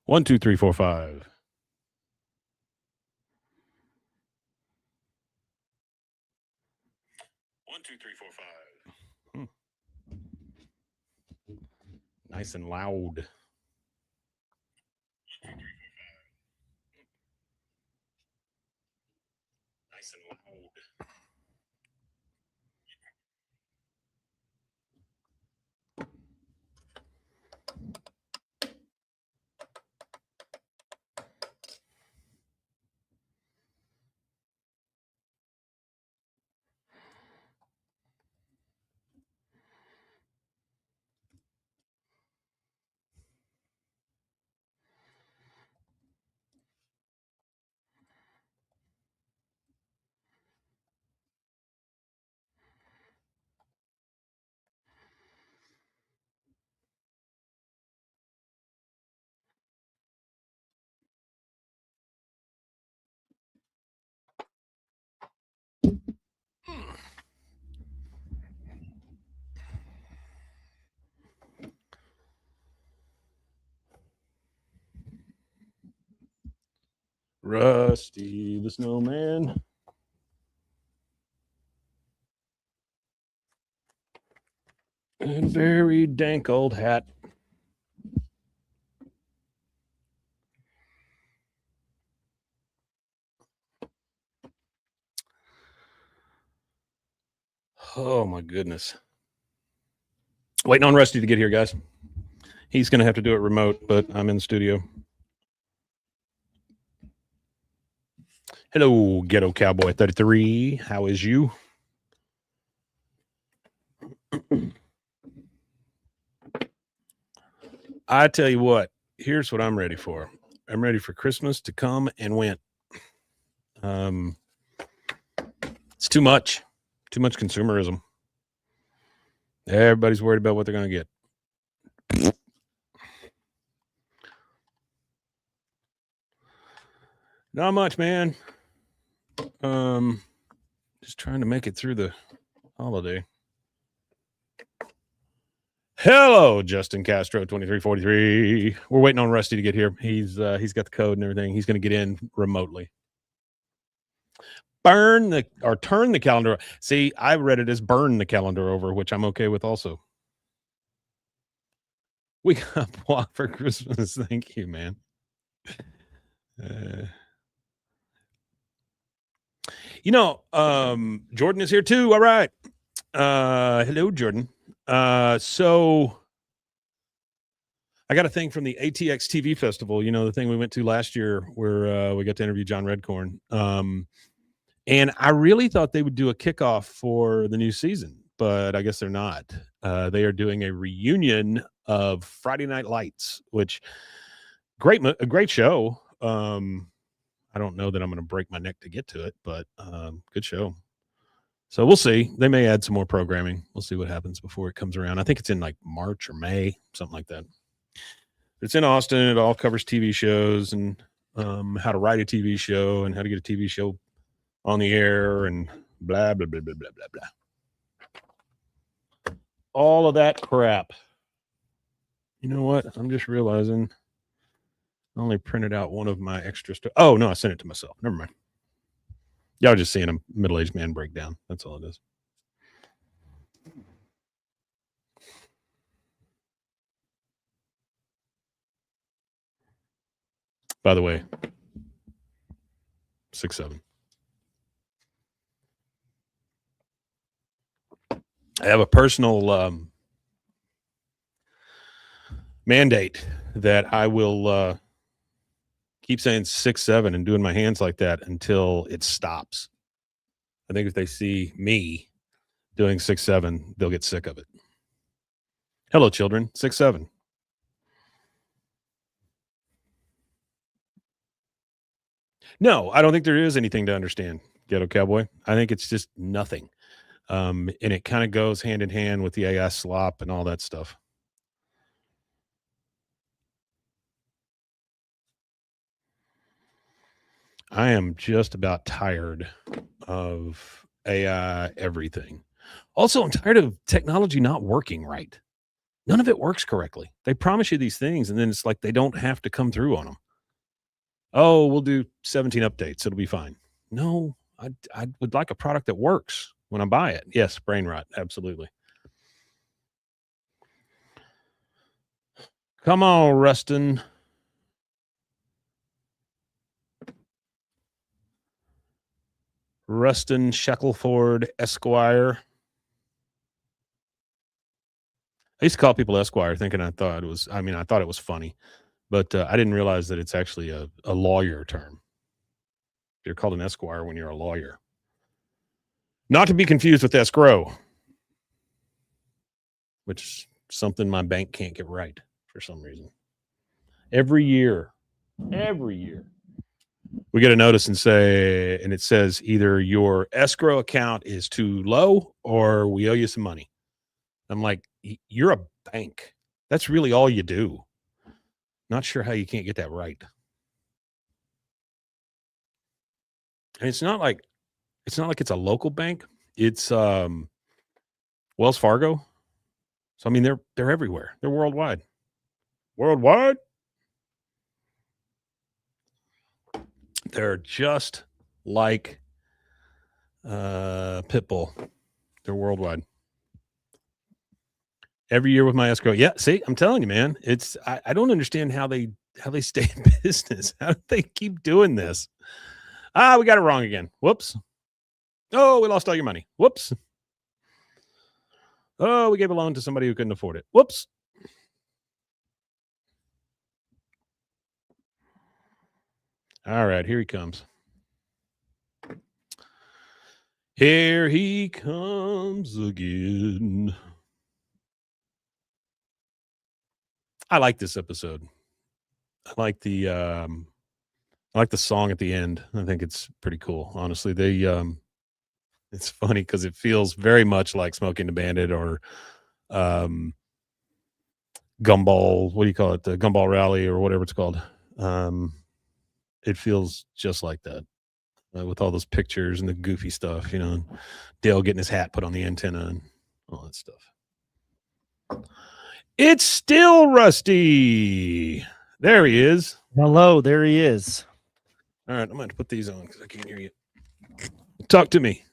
1, 2, 3, 4, 5. One, two, three, four, five. Nice and loud. Nice and loud. Rusty the Snowman. And very dank old hat. Oh my goodness. Waiting on Rusty to get here, guys. He's going to have to do it remote, but I'm in the studio. Hello, Ghetto Cowboy 33. How is you? I tell you what, here's what I'm ready for. I'm ready for Christmas to come and went. It's too much consumerism. Everybody's worried about what they're going to get. Not much, man. Just trying to make it through the holiday. Hello, Justin Castro 2343. We're waiting on Rusty to get here. He's got the code and everything. He's going to get in remotely. Turn the calendar. See, I read it as burn the calendar over, which I'm okay with also. We got BWAAA for Christmas. Thank you, man. Jordan is here too. All right. Hello, Jordan. So I got a thing from the ATX TV Festival, the thing we went to last year where we got to interview John Redcorn. And I really thought they would do a kickoff for the new season, but I guess they're not. They are doing a reunion of Friday Night Lights, which a great show. I don't know that I'm going to break my neck to get to it, but good show. So we'll see. They may add some more programming. We'll see what happens before it comes around. I think it's in like March or May, something like that. It's in Austin. It all covers TV shows and how to write a TV show and how to get a TV show on the air and blah, blah, blah, blah, blah, blah, blah. All of that crap. You know what? I'm just realizing I only printed out one of my extra stuff. Oh, no, I sent it to myself. Never mind. Y'all just seeing a middle-aged man break down. That's all it is. By the way, 6'7". I have a personal mandate that I will keep saying 6'7" and doing my hands like that until it stops. I think if they see me doing 6'7", they'll get sick of it. Hello, children. 6'7". No, I don't think there is anything to understand, Ghetto Cowboy. I think it's just nothing. And it kind of goes hand in hand with the AI slop and all that stuff. I am just about tired of AI everything. Also, I'm tired of technology not working right. None of it works correctly. They promise you these things, and then it's like they don't have to come through on them. Oh, we'll do 17 updates. It'll be fine. No, I would like a product that works when I buy it. Yes, brain rot. Absolutely. Come on, Rustin. Rustin Shackleford Esquire. I used to call people Esquire, thinking I thought it was funny, but I didn't realize that it's actually a lawyer term. You're called an Esquire when you're a lawyer. Not to be confused with escrow, which is something my bank can't get right for some reason. Every year, we get a notice and it says either your escrow account is too low or we owe you some money. I'm like, you're a bank. That's really all you do. Not sure how you can't get that right. And it's not like it's a local bank. It's Wells Fargo. So I mean they're everywhere. They're worldwide. Worldwide? They're just like Pitbull. They're worldwide. Every year with my escrow. Yeah, see, I'm telling you, man. It's I don't understand how they stay in business. How do they keep doing this? We got it wrong again. Whoops. Oh, we lost all your money. Whoops. Oh, we gave a loan to somebody who couldn't afford it. Whoops. All right, here he comes. Here he comes again. I like this episode. I like the song at the end. I think it's pretty cool. Honestly, it's funny because it feels very much like Smoking the Bandit or Gumball. What do you call it? The Gumball Rally or whatever it's called. It feels just like that with all those pictures and the goofy stuff. Dale getting his hat put on the antenna and all that stuff. It's still Rusty. There he is. Hello, there he is. All right, I'm going to put these on because I can't hear you. Talk to me.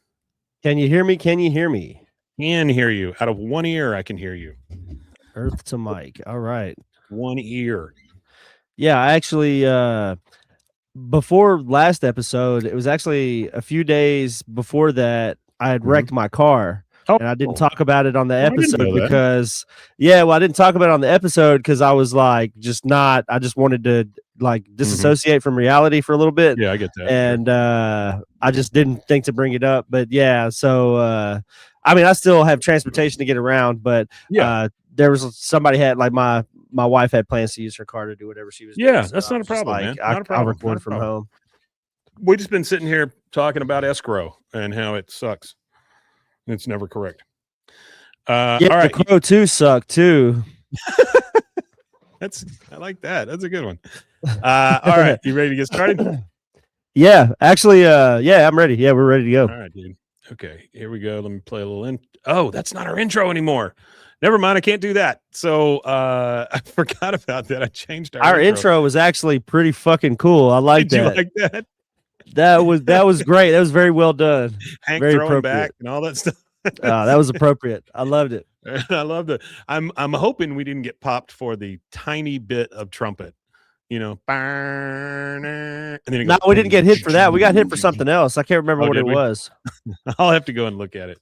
Can you hear me? Can you hear me? Can hear you. Out of one ear, I can hear you. Earth to mic. All right. One ear. Yeah, actually, before last episode, it was actually a few days before that I had wrecked my car. Oh, and I didn't talk about it on the I didn't episode know that. because, I didn't talk about it on the episode because I was like, I just wanted to like disassociate from reality for a little bit. Yeah, I get that. And I just didn't think to bring it up. But yeah, so I mean, I still have transportation to get around, but there was somebody had like my wife had plans to use her car to do whatever she was doing. Yeah, so that's not a problem, man. Not a problem. I'll record from home. We've just been sitting here talking about escrow and how it sucks. It's never correct. Yeah, all right. the Crow 2 sucked too. I like that. That's a good one. All right, you ready to get started? Yeah, actually, I'm ready. Yeah, we're ready to go. All right, dude. Okay, here we go. Let me play a little Oh, that's not our intro anymore. Never mind, I can't do that. So I forgot about that. I changed our intro was actually pretty fucking cool. I like that. Did you like that? That was great. That was very well done. Hank very throwing back and all that stuff. That was appropriate. I loved it. I loved it. I'm hoping we didn't get popped for the tiny bit of trumpet. And then no, we didn't get hit for that. We got hit for something else. I can't remember what it was. I'll have to go and look at it.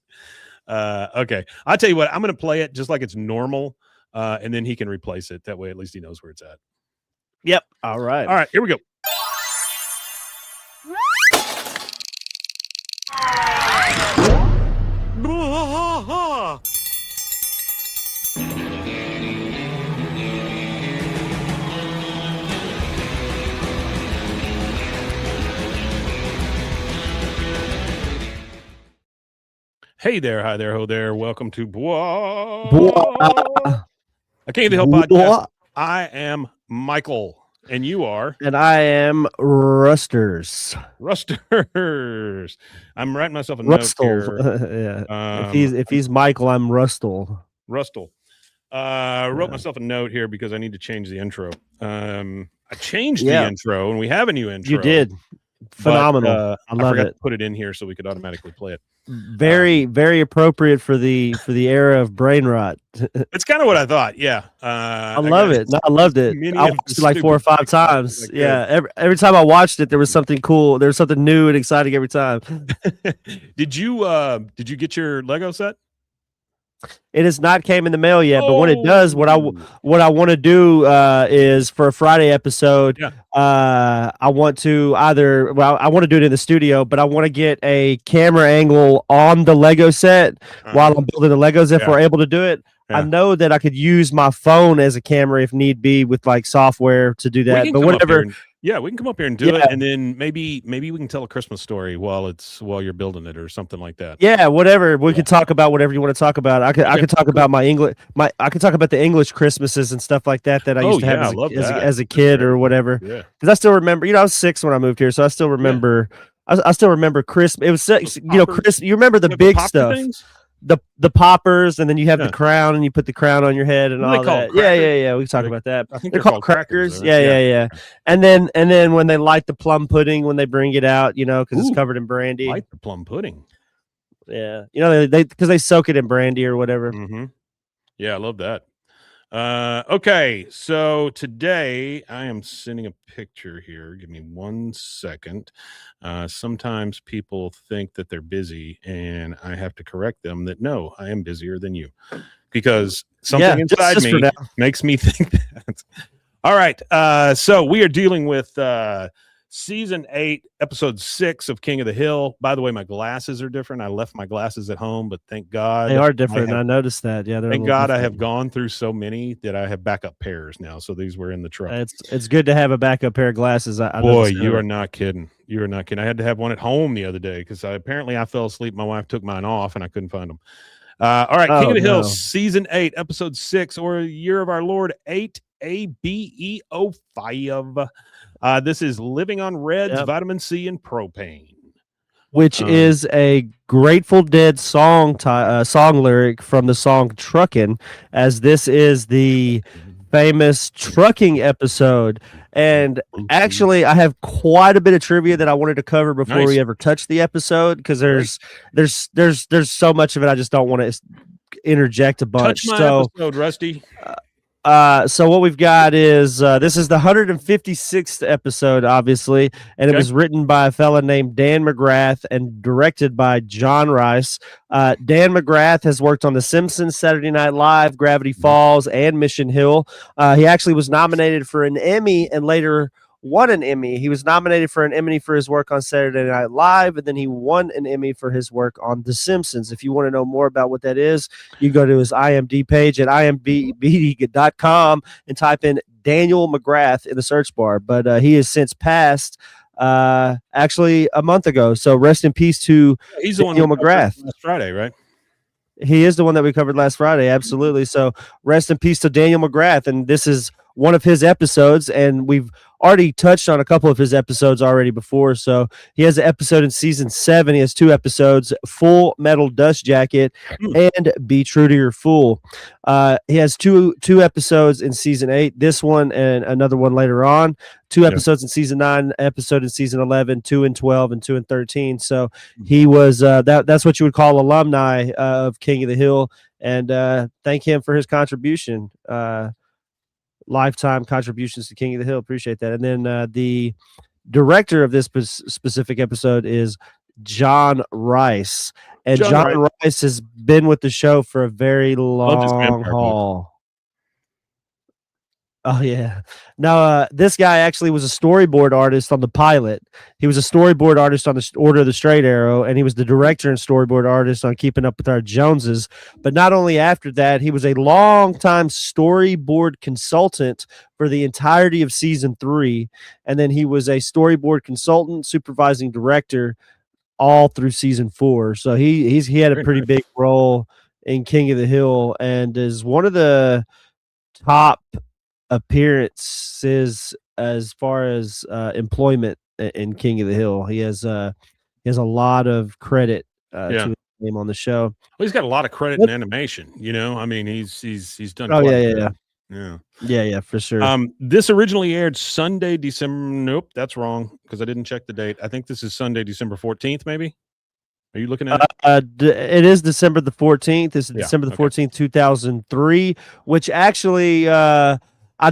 Okay, I'll tell you what. I'm going to play it just like it's normal, and then he can replace it. That way, at least he knows where it's at. Yep. All right. All right. Here we go. Hey there, hi there, ho there. Welcome to BWAAA King podcast. I am Michael, and you are? And I am Rusters. I'm writing myself a note here. Yeah. If he's Michael, I'm Rustle. Rustle. Wrote myself a note here because I need to change the intro. I changed the intro, and we have a new intro. You did. Phenomenal. I forgot to put it in here so we could automatically play it. Very, very appropriate for the era of brain rot. It's kind of what I thought. Yeah, I love it. No, I loved it. I watched it like 4 or 5 times. Yeah, every time I watched it, there was something cool. There was something new and exciting every time. Did you get your Lego set? It has not came in the mail yet, but when it does, what I want to do is for a Friday episode. Yeah. I want to I want to do it in the studio, but I want to get a camera angle on the Lego set while I'm building the Legos. If we're able to do it, I know that I could use my phone as a camera if need be with like software to do that. But whatever. Yeah, we can come up here and do it, and then maybe we can tell a Christmas story while you're building it or something like that. Yeah, whatever. We could talk about whatever you want to talk about. I could talk about I could talk about the English Christmases and stuff like that I used to have as a kid or whatever. Yeah. Because I still remember, I was 6 when I moved here, so I still remember. Yeah. I still remember Christmas. It was Chris. You remember the big stuff. Things? The poppers, and then you have the crown, and you put the crown on your head and all that. Yeah. We can talk about that. I think they're called crackers. Yeah. And then when they light the plum pudding when they bring it out, because it's covered in brandy. Light the plum pudding. Yeah, they because they soak it in brandy or whatever. Mm-hmm. Yeah, I love that. Okay, so today I am sending a picture here. Give me 1 second. Sometimes people think that they're busy, and I have to correct them that no, I am busier than you, because something inside me makes me think that. All right, so we are dealing with Season 8, Episode 6 of King of the Hill. By the way, my glasses are different. I left my glasses at home, but thank God they are different. I noticed that. Yeah, thank God I have gone through so many that I have backup pairs now. So these were in the truck. It's good to have a backup pair of glasses. Boy, you are not kidding. You are not kidding. I had to have one at home the other day because apparently I fell asleep. My wife took mine off and I couldn't find them. All right, King of the Hill, Season 8, Episode 6, or Year of Our Lord 8 ABE05. This is Living on Reds, Vitamin C, and Propane, which is a Grateful Dead song lyric from the song "Truckin'," as this is the famous trucking episode. And actually, I have quite a bit of trivia that I wanted to cover before we ever touch the episode, because there's so much of it I just don't want to interject a bunch. Touch my episode, Rusty. So what we've got is this is the 156th episode, obviously, and it was written by a fella named Dan McGrath and directed by John Rice. Dan McGrath has worked on The Simpsons, Saturday Night Live, Gravity Falls, and Mission Hill. He actually was nominated for an Emmy and later won an Emmy. He was nominated for an Emmy for his work on Saturday Night Live, and then he won an Emmy for his work on The Simpsons. If you want to know more about what that is, you go to his IMDb page at imdb.com and type in Daniel McGrath in the search bar. But he has since passed actually a month ago. So rest in peace to Daniel McGrath. Last Friday, right? He is the one that we covered last Friday. Absolutely. So rest in peace to Daniel McGrath. And this is one of his episodes, and we've already touched on a couple of his episodes already before. So he has an episode in Season 7. He has 2 episodes, Full Metal Dust Jacket and Be True to Your Fool. He has two episodes in Season 8, this one and another one later on. 2 episodes in Season 9, episode in Season 11, 2 and 12, and 2 and 13. So he was that's what you would call alumni of King of the Hill, and thank him for his contribution. Lifetime contributions to King of the Hill. Appreciate that. And then the director of this specific episode is John Rice. And John Rice has been with the show for a very long haul. Oh, yeah. Now, this guy actually was a storyboard artist on the pilot. He was a storyboard artist on the Order of the Straight Arrow, and he was the director and storyboard artist on Keeping Up with Our Joneses. But not only after that, he was a long-time storyboard consultant for the entirety of Season 3, and then he was a storyboard consultant, supervising director all through Season 4. So he had a pretty big role in King of the Hill, and is one of the top appearances as far as employment in King of the Hill. He has a lot of credit to his name on the show. Well, he's got a lot of credit in animation. I mean, he's done. Oh quite yeah, yeah, for sure. This originally aired Sunday, December. Nope, that's wrong because I didn't check the date. I think this is Sunday, December 14th. Maybe. Are you looking at it? It is December the 14th. It's December the 14th, 2003, which actually, I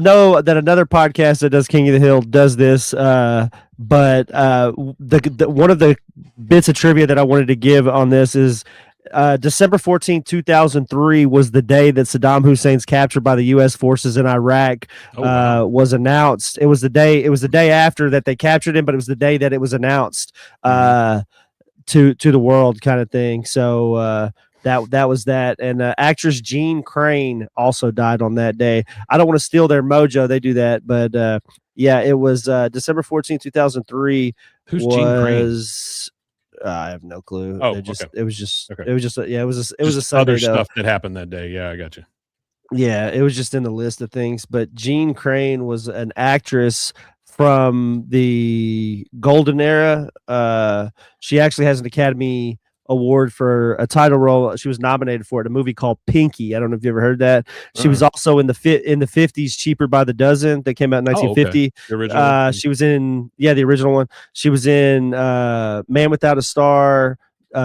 know that another podcast that does King of the Hill does this, but the one of the bits of trivia that I wanted to give on this is December 14th, 2003 was the day that Saddam Hussein's capture by the U.S. forces in Iraq was announced. It was the day after that they captured him, but it was the day that it was announced. To the world, kind of thing. So that was that. And actress Jean Crane also died on that day. I don't want to steal their mojo. They do that, but yeah, it was December 14th, 2003. Who's Jean Crane? I have no clue. Oh, it was just a Sunday other stuff that happened that day. Yeah, I got you. Yeah, it was just in the list of things. But Jean Crane was an actress from the golden era. She actually has an Academy Award for a title role. She was nominated for it, a movie called Pinky. I don't know if you ever heard that. She was also in the 50s, Cheaper by the Dozen, that came out in 1950. Okay. The original she was in the original one. She was in Man Without a Star,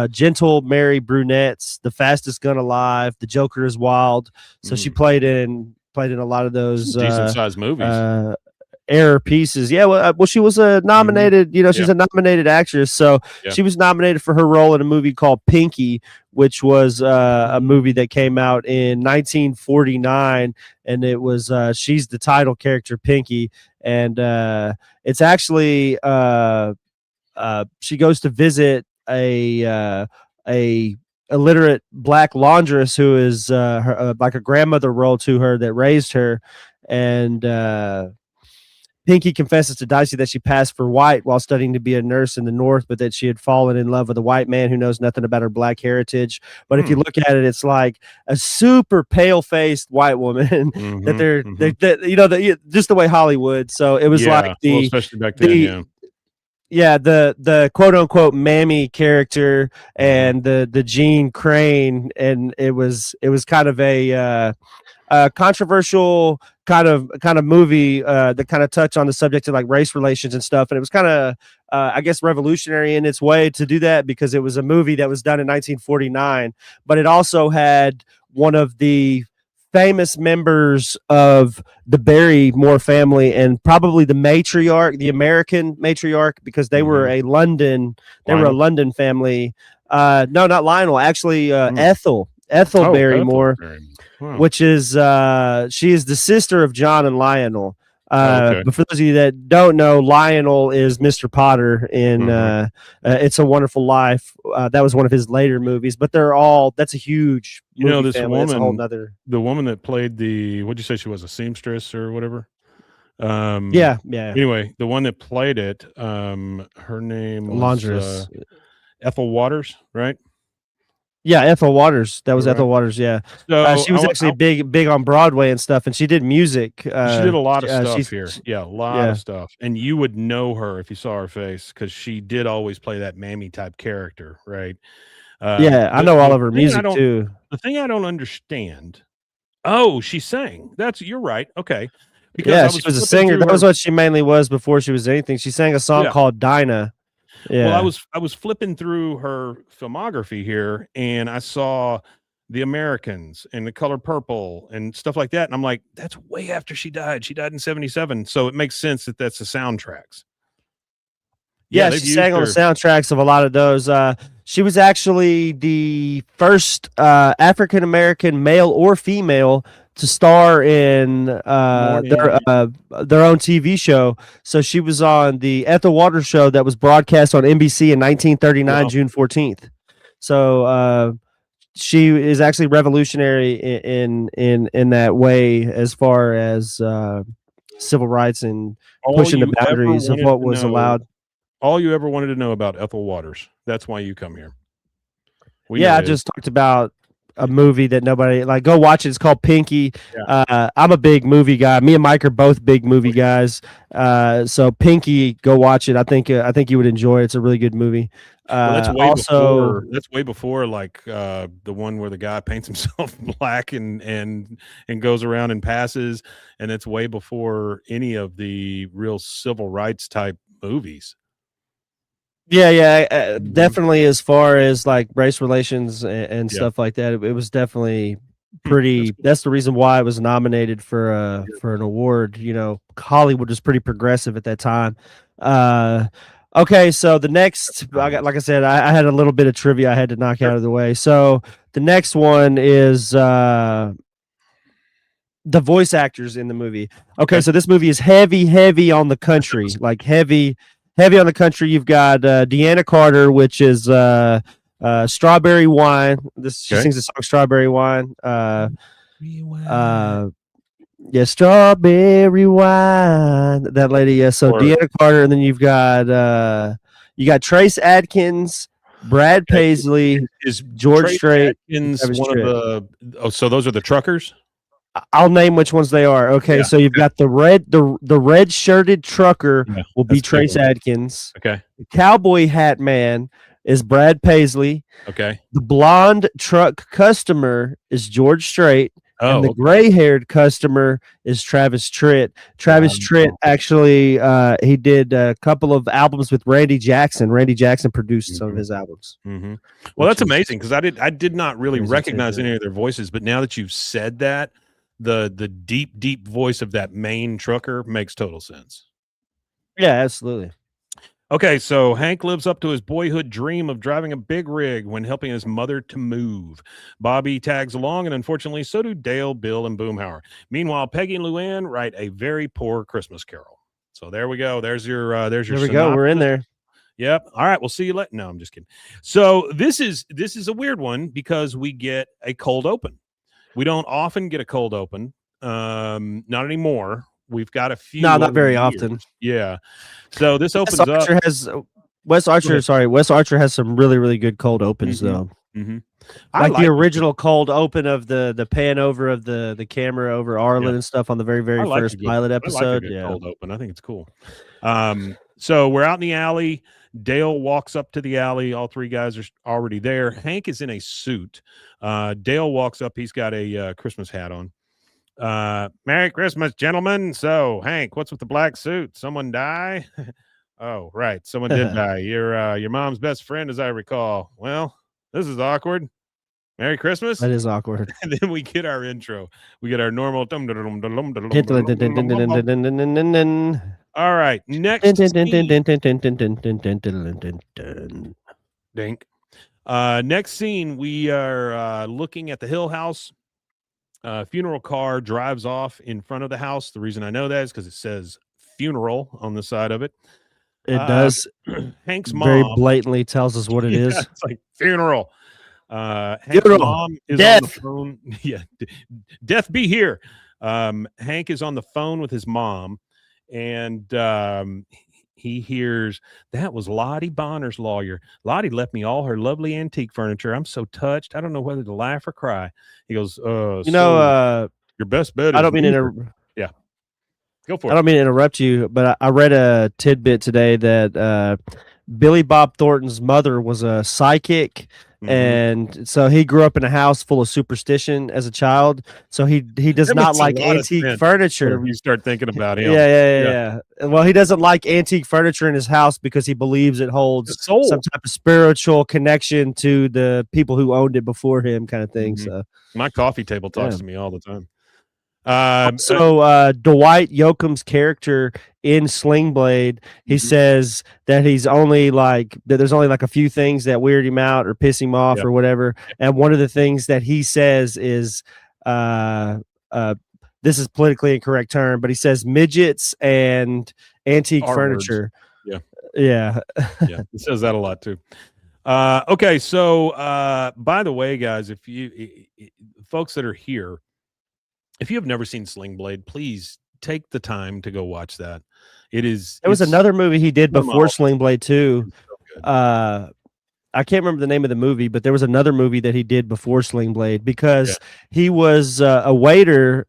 Gentle Mary Brunettes, The Fastest Gun Alive, The Joker is Wild. So she played in a lot of those decent sized movies. Error pieces. Yeah, well, she was a nominated, she's a nominated actress. So she was nominated for her role in a movie called Pinky, which was a movie that came out in 1949. And it was, she's the title character, Pinky. And it's actually, she goes to visit a illiterate black laundress who is like a grandmother role to her that raised her. And Pinky confesses to Dicey that she passed for white while studying to be a nurse in the North, but that she had fallen in love with a white man who knows nothing about her black heritage. But if you look at it, it's like a super pale-faced white woman that just the way Hollywood. So it was like especially back then, the quote unquote mammy character and the Jean Crane, and it was kind of a controversial kind of movie that kind of touched on the subject of like race relations and stuff. And it was kind of, I guess, revolutionary in its way to do that, because it was a movie that was done in 1949, but it also had one of the famous members of the Barrymore family and probably the matriarch, the American matriarch, because they were a London family. No, not Lionel, actually, Ethel Barrymore. Wow. Which is she is the sister of John and Lionel. But for those of you that don't know, Lionel is Mr. Potter in It's a Wonderful Life. That was one of his later movies, but that's a huge movie this family. woman, that's a whole nother. The woman that played what'd you say she was, a seamstress or whatever? Yeah. Anyway, the one that played it, her name was Laundress. Ethel Waters, right? Yeah, Ethel Waters. That was Ethel Waters. Yeah, so she was actually big on Broadway and stuff, and she did music. She did a lot of stuff here. Yeah, a lot of stuff. And you would know her if you saw her face, because she did always play that mammy type character, right? I know all of her music too. The thing I don't understand. Oh, she sang. You're right. Okay. Because she was a singer. That was what she mainly was before she was anything. She sang a song called Dinah. Yeah. Well, I was flipping through her filmography here, and I saw The Americans and The Color Purple and stuff like that, and I'm like, that's way after she died. She died in 1977, so it makes sense that that's the soundtracks. Yeah, she sang on the soundtracks of a lot of those. She was actually the first African American male or female to star in their own TV show. So she was on the Ethel Waters show that was broadcast on NBC in 1939, June 14th. So she is actually revolutionary in that way as far as civil rights and pushing the boundaries of what was allowed. All you ever wanted to know about Ethel Waters. That's why you come here. I just talked about a movie that nobody like. Go watch it. It's called Pinky. Yeah. I'm a big movie guy. Me and Mike are both big movie guys. So Pinky, go watch it. I think you would enjoy it. It's a really good movie. Well, that's way Also, before. That's way before, like the one where the guy paints himself black and goes around and passes, and it's way before any of the real civil rights type movies. yeah, Mhm. definitely. As far as like race relations and Yeah. stuff like that, it was definitely That's pretty. cool. That's the reason why it was nominated for an award. Hollywood was pretty progressive at that time. Okay, so the next, I got, like I said, I had a little bit of trivia I had to knock Sure. out of the way. So the next one is the voice actors in the movie. Okay, Okay. so this movie is heavy on the country, like heavy on the country. You've got Deanna Carter, which is Strawberry Wine. She Okay. sings the song Strawberry Wine. Rewind. Yeah, Strawberry Wine. That lady, yeah. So Or Deanna Carter, and then you got Trace Adkins, Brad okay, Paisley, is George Trace Strait, and Atkins Travis one of Tritt. the? Oh, so those are the truckers. I'll name which ones they are. Okay, Yeah. so you've got the red shirted trucker Yeah. will be That's a big Trace one. Adkins. Okay. The cowboy hat man is Brad Paisley. Okay. The blonde truck customer is George Strait. And the Oh, gray haired customer is Travis Tritt. Travis Tritt wow. actually he did a couple of albums with Randy Jackson. Randy Jackson produced some of Mhm. his albums. Well, Which that's is amazing because I did not really crazy recognize tidbit. any of their voices, but now that you've said that, the deep voice of that main trucker makes total sense. Yeah, absolutely. Okay, so Hank lives up to his boyhood dream of driving a big rig when helping his mother to move. Bobby tags along, and unfortunately, so do Dale, Bill, and Boomhauer. Meanwhile, Peggy and Luann write a very poor Christmas Carol. So there we go. There's your There we go. synopsis. We're in there. Yep. All right. We'll see you later. No, I'm just kidding. So this is a weird one because we get a cold open. We don't often get a cold open. Not anymore. We've got a few. No, not over the very years. often. Yeah. So this opens Wes up. Archer has Wes Archer. Sorry, Wes Archer has some really good cold opens though. I Like the it. original cold open of the pan over of the camera over Arlen and stuff on the very I like first a good- pilot I like a episode. good Yeah. cold open. I think it's cool. So we're out in the alley. Dale walks up to the alley. All three guys are already there. Hank is in a suit. Dale walks up. He's got a Christmas hat on. Merry Christmas, gentlemen. So, Hank, what's with the black suit? Someone die? Oh, right. Someone did die. Your mom's best friend, as I recall. Well, this is awkward. Merry Christmas. That is awkward. And then we get our intro. We get our normal. All right. Next scene. Dink. Next scene, we are looking at the Hill House. Funeral car drives off in front of the house. The reason I know that is because it says funeral on the side of it. It does. Hank's Very mom blatantly tells us what it is. It's like funeral. Hank's Funeral. mom is Death. on the phone. Yeah, death be here. Hank is on the phone with his mom, and he hears that was Lottie Bonner's lawyer. Lottie left me all her lovely antique furniture. I'm so touched. I don't know whether to laugh or cry. He goes, You know, your best bet is I don't mean yeah. Go for it. I don't mean to interrupt you, but I read a tidbit today that Billy Bob Thornton's mother was a psychic, and so he grew up in a house full of superstition as a child. So he does not like antique furniture. You start thinking about him. Yeah. Well, he doesn't like antique furniture in his house because he believes it holds some type of spiritual connection to the people who owned it before him, kind of thing. So my coffee table talks to me all the time. So Dwight Yoakam's character in Sling Blade, he says that he's only like that there's only like a few things that weird him out or piss him off or whatever. And one of the things that he says is this is politically incorrect term, but he says midgets and antique furniture. Words. Yeah. He says that a lot too. Okay, so by the way, guys, if you folks that are here, if you have never seen Sling Blade, please take the time to go watch that. It was another movie he did before Sling Blade 2. I can't remember the name of the movie, but there was another movie that he did before Sling Blade Yeah. because he was a waiter.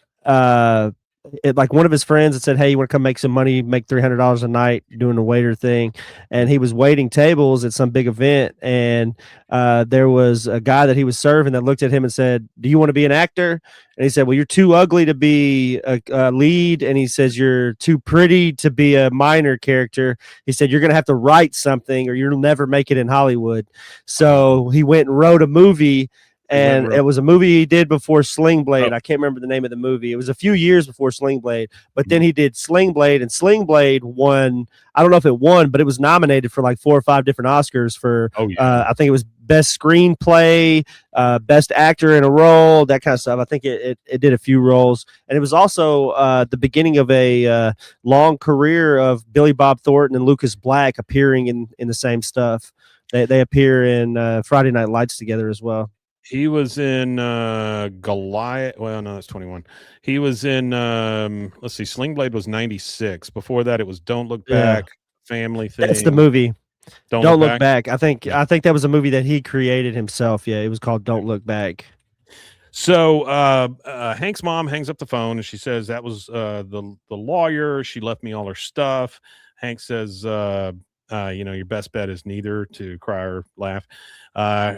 Like one of his friends had said, "Hey, you want to come make some money, make $300 a night doing a waiter thing," and he was waiting tables at some big event, and there was a guy that he was serving that looked at him and said, "Do you want to be an actor?" And he said, "Well, you're too ugly to be a lead," and he says, "You're too pretty to be a minor character." He said, "You're going to have to write something, or you'll never make it in Hollywood." So he went and wrote a movie. And it was a movie he did before Sling Blade. I can't remember the name of the movie. It was a few years before Sling Blade, but then he did Sling Blade, and Sling Blade won. I don't know if it won, but it was nominated for like 4 or 5 different Oscars for, I think it was best screenplay, best actor in a role, that kind of stuff. I think it did a few roles. And it was also the beginning of a long career of Billy Bob Thornton and Lucas Black appearing in the same stuff. They appear in Friday Night Lights together as well. He was in Goliath. Well, no, that's 21. He was in let's see, Sling Blade was 96. Before that, it was Don't Look Back, Family Thing. That's the movie. Don't Look Back. I think Yeah. that was a movie that he created himself. Yeah, it was called Don't Look Back. So Hank's mom hangs up the phone and she says that was the lawyer. She left me all her stuff. Hank says, your best bet is neither, to cry or laugh.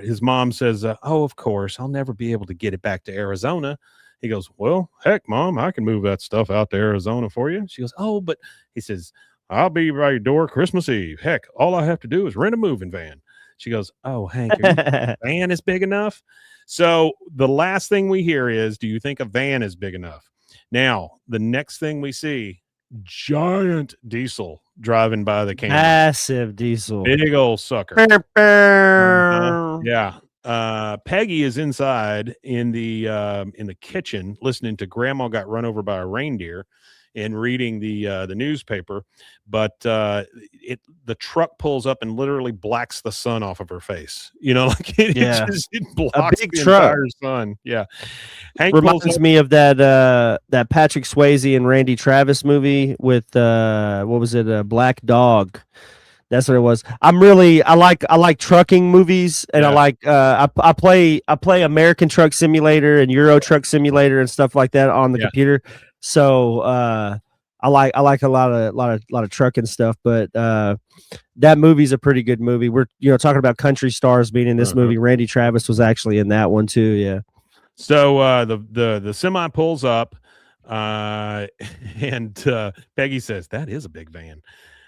His mom says, "Oh, of course, I'll never be able to get it back to Arizona." He goes, "Well, heck, Mom, I can move that stuff out to Arizona for you." She goes, "Oh, but," he says, "I'll be by your door Christmas Eve. Heck, all I have to do is rent a moving van." She goes, "Oh, Hank, the van is big enough?" So the last thing we hear is, do you think a van is big enough? Now, the next thing we see, giant diesel driving by the camera. Massive diesel. Big old sucker. Yeah. Peggy is inside in the kitchen listening to Grandma got run over by a reindeer and reading the newspaper, but the truck pulls up and literally blacks the sun off of her face. Like it blocks a big the truck. entire sun. Yeah. Hank reminds me of that Patrick Swayze and Randy Travis movie with what was it? Black Dog. That's what it was. I like trucking movies, and I like I play American Truck Simulator and Euro Truck Simulator and stuff like that on the computer. So I like a lot of trucking stuff, but that movie's a pretty good movie. We're talking about country stars being in this movie. Randy Travis was actually in that one too. Yeah. So the semi pulls up, and Peggy says, "That is a big van."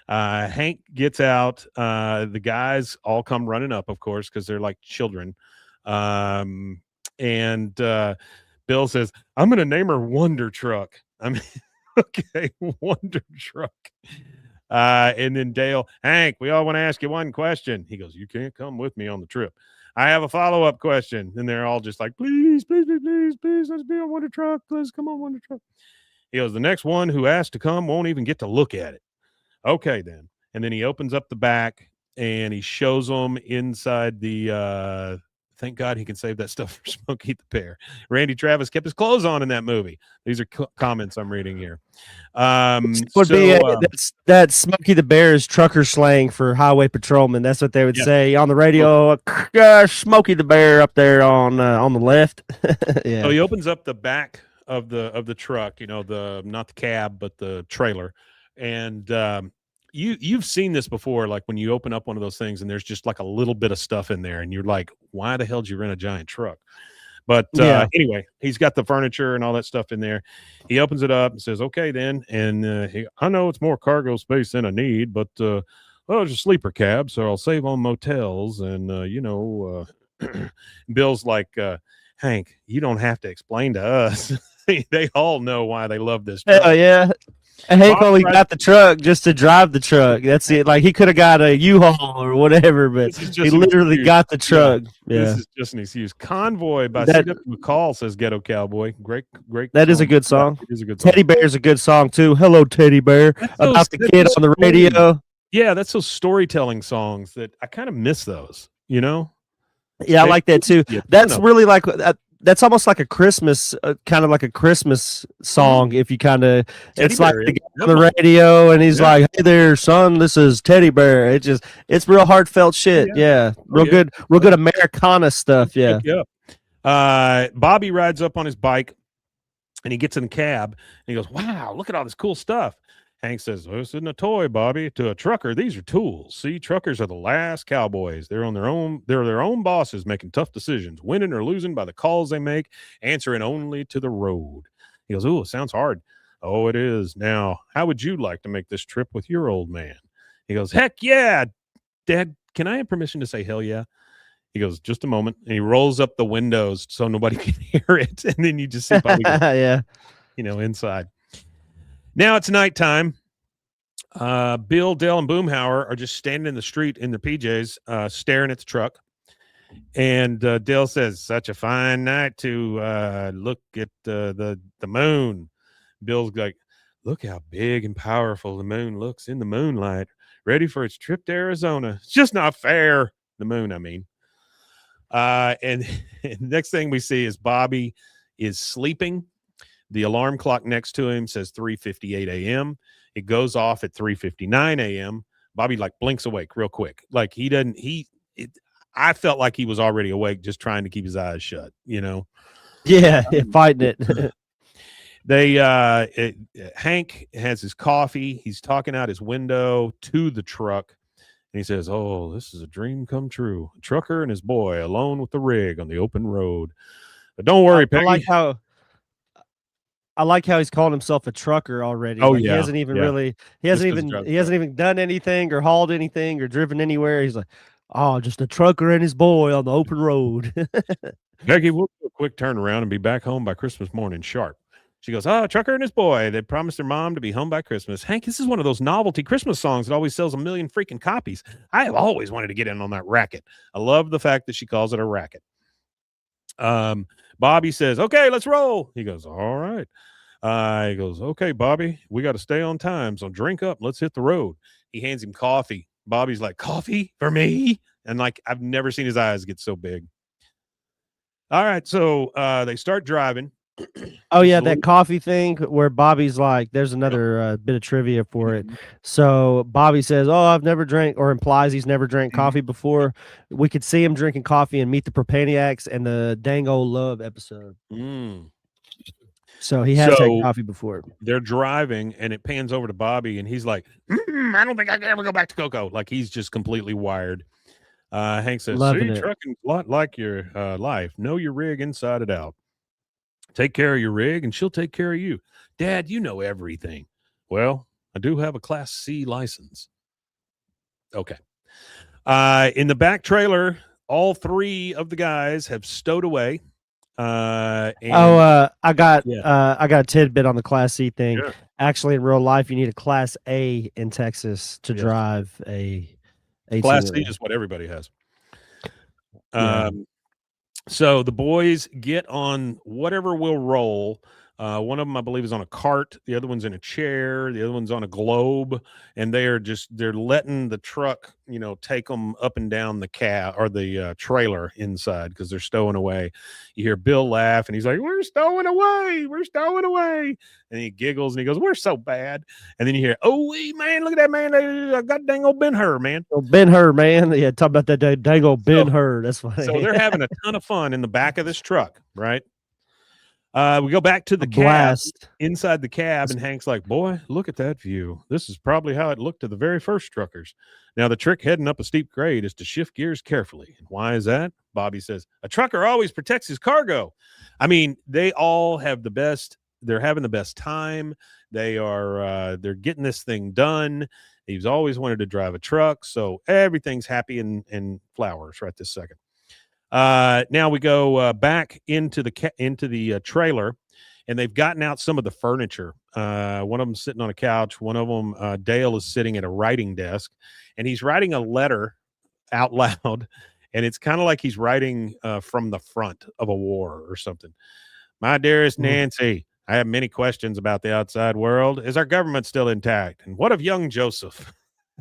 Hank gets out. The guys all come running up, of course, because they're like children. And Bill says, "I'm going to name her Wonder Truck." I mean, okay, Wonder Truck. And then Dale, "Hank, we all want to ask you one question." He goes, "You can't come with me on the trip. I have a follow-up question." And they're all just like, please, let's be on Wonder Truck. Let's come on Wonder Truck. He goes, "The next one who asked to come won't even get to look at it." Okay, then. And then he opens up the back and he shows them inside the thank God he can save that stuff for Smokey the Bear. Randy Travis kept his clothes on in that movie. These are comments I'm reading here. That's Smokey the Bear's trucker slang for highway patrolman. That's what they would say on the radio. Smokey the Bear up there on the left. Yeah. So he opens up the back of the truck, not the cab, but the trailer. And you've seen this before, like when you open up one of those things and there's just like a little bit of stuff in there and you're like, why the hell did you rent a giant truck? But anyway, he's got the furniture and all that stuff in there. He opens it up and says, "Okay, then." And I know it's more cargo space than I need, but it's a sleeper cab, so I'll save on motels. And Bill's like, "Hank, you don't have to explain to us." They all know why they love this truck. Hell yeah. Hank only got the truck just to drive the truck. That's it. Like he could have got a U-Haul or whatever, but he literally got the truck. Yeah. This is just an excuse. Convoy by C.W. McCall says "Ghetto Cowboy." Great. That is a good song. It is a good song. Teddy Bear's a good song too. Hello, Teddy Bear. About the kid on the radio. Yeah, that's those storytelling songs that I kind of miss those. Yeah, I like that too. That's really like that's almost like a Christmas, kind of like a Christmas song. If you kind of, it's like the guy on the radio, and he's like, "Hey there, son, this is Teddy Bear." It's real heartfelt shit. Yeah, real good Americana stuff. Yeah. Bobby rides up on his bike, and he gets in the cab, and he goes, "Wow, look at all this cool stuff." Hank says, "This isn't a toy, Bobby. To a trucker, these are tools. See, truckers are the last cowboys. They're on their own. They're their own bosses, making tough decisions, winning or losing by the calls they make, answering only to the road." He goes, "Ooh, it sounds hard." "Oh, it is. Now, how would you like to make this trip with your old man?" He goes, "Heck yeah, Dad. Can I have permission to say hell yeah?" He goes, "Just a moment." And he rolls up the windows so nobody can hear it. And then you just see Bobby go, inside. Now it's nighttime. Bill, Dale, and Boomhauer are just standing in the street in their PJs, staring at the truck. And Dale says, "Such a fine night to look at the moon." Bill's like, "Look how big and powerful the moon looks in the moonlight, ready for its trip to Arizona. It's just not fair." The moon, I mean. And next thing we see is Bobby is sleeping. The alarm clock next to him says 3:58 a.m. It goes off at 3:59 a.m. Bobby like blinks awake real quick. Like I felt like he was already awake, just trying to keep his eyes shut, Yeah, fighting it. Hank has his coffee. He's talking out his window to the truck. And he says, "Oh, this is a dream come true. A trucker and his boy alone with the rig on the open road. But don't worry, Peggy." I like how he's called himself a trucker already. Oh, like, yeah. He hasn't even done anything or hauled anything or driven anywhere. He's like, "Oh, just a trucker and his boy on the open road." "Peggy, we'll do a quick turnaround and be back home by Christmas morning sharp." She goes, "Oh, trucker and his boy. They promised their mom to be home by Christmas." Hank, this is one of those novelty Christmas songs that always sells a million freaking copies. I have always wanted to get in on that racket. I love the fact that she calls it a racket. Bobby says, "Okay, let's roll." He goes, "All right." He goes, "Okay, Bobby, we got to stay on time. So drink up. Let's hit the road." He hands him coffee. Bobby's like, "Coffee for me?" And like, I've never seen his eyes get so big. All right. So they start driving. Oh yeah, that coffee thing where Bobby's like, there's another bit of trivia for it. So Bobby says, "Oh, I've never drank," or implies he's never drank coffee before. We could see him drinking coffee and Meet the Propaniacs and the Dang Old Love episode. So he has had coffee before. They're driving and it pans over to Bobby and he's like, "I don't think I can ever go back to Coco." Like he's just completely wired. Hank says, "See, trucking's a lot like your life. Know your rig inside and out. Take care of your rig and she'll take care of you. Dad, you know everything." "Well, I do have a Class C license." Okay. In the back trailer, all three of the guys have stowed away. I got a tidbit on the Class C thing. Yeah. Actually, in real life, you need a Class A in Texas to drive a Class C is what everybody has. So the boys get on whatever will roll. One of them, I believe, is on a cart. The other one's in a chair. The other one's on a globe. And they're letting the truck, take them up and down the cab or the trailer inside because they're stowing away. You hear Bill laugh and he's like, "We're stowing away. We're stowing away." And he giggles and he goes, "We're so bad." And then you hear, "Oh, man, look at that, man. I got dang old Ben-Hur, man." Oh, Ben-Hur, man. Yeah, talk about that dang old Ben-Hur. That's funny. So they're having a ton of fun in the back of this truck, right? We go back to the cab, inside the cab, and Hank's like, "Boy, look at that view. This is probably how it looked to the very first truckers. Now, the trick heading up a steep grade is to shift gears carefully." "And why is that?" Bobby says, "A trucker always protects his cargo." I mean, they all have they're having the best time. They're getting this thing done. He's always wanted to drive a truck, so everything's happy and flowers right this second. Now we go back into the trailer, and they've gotten out some of the furniture. One of them sitting on a couch. One of them, Dale, is sitting at a writing desk, and he's writing a letter out loud, and it's kind of like he's writing from the front of a war or something. "My dearest Nancy, I have many questions about the outside world. Is our government still intact? And what of young Joseph?"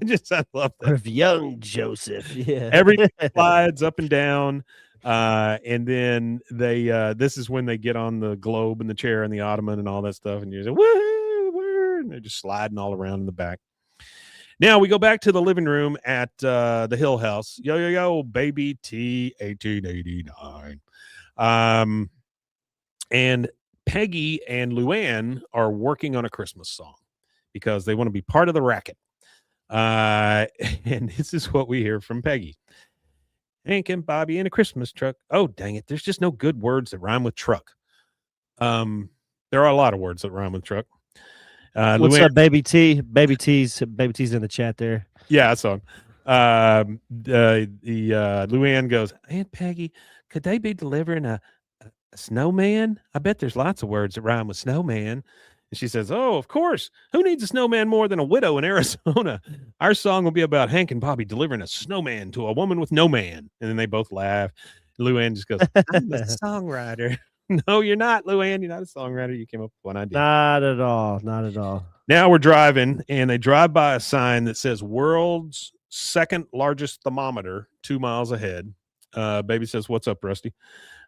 I love that. What of young Joseph? Yeah. Everything slides up and down. And then they this is when they get on the globe and the chair and the ottoman and all that stuff, and you say, woo, and they're just sliding all around in the back. Now we go back to the living room at the Hill House. Yo, yo, yo, baby T 1889. And Peggy and Luann are working on a Christmas song because they want to be part of the racket. And this is what we hear from Peggy. Hank and Bobby in a Christmas truck. Oh, dang it. There's just no good words that rhyme with truck. There are a lot of words that rhyme with truck. What's Luann, up, Baby T? Baby T's in the chat there. Yeah, I saw him. Luann goes, Aunt Peggy, could they be delivering a snowman? I bet there's lots of words that rhyme with snowman. And she says, oh, of course. Who needs a snowman more than a widow in Arizona? Our song will be about Hank and Bobby delivering a snowman to a woman with no man. And then they both laugh. Luann just goes, I'm a songwriter. No, you're not, Luann. You're not a songwriter. You came up with one idea. Not at all. Not at all. Now we're driving, and they drive by a sign that says world's second largest thermometer 2 miles ahead. Baby says, what's up, Rusty?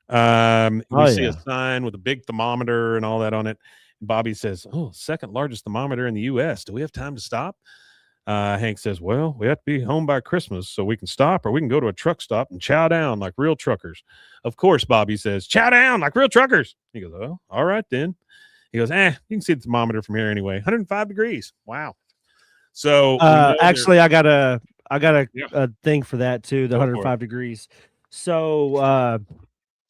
We see a sign with a big thermometer and all that on it. Bobby says, oh, second largest thermometer in the U.S. Do we have time to stop? Hank says, well, we have to be home by Christmas so we can stop, or we can go to a truck stop and chow down like real truckers. Of course, Bobby says, chow down like real truckers. He goes, oh, all right then. He goes, you can see the thermometer from here anyway. 105 degrees. Wow. So actually, I got a thing for that too, the 105 degrees. So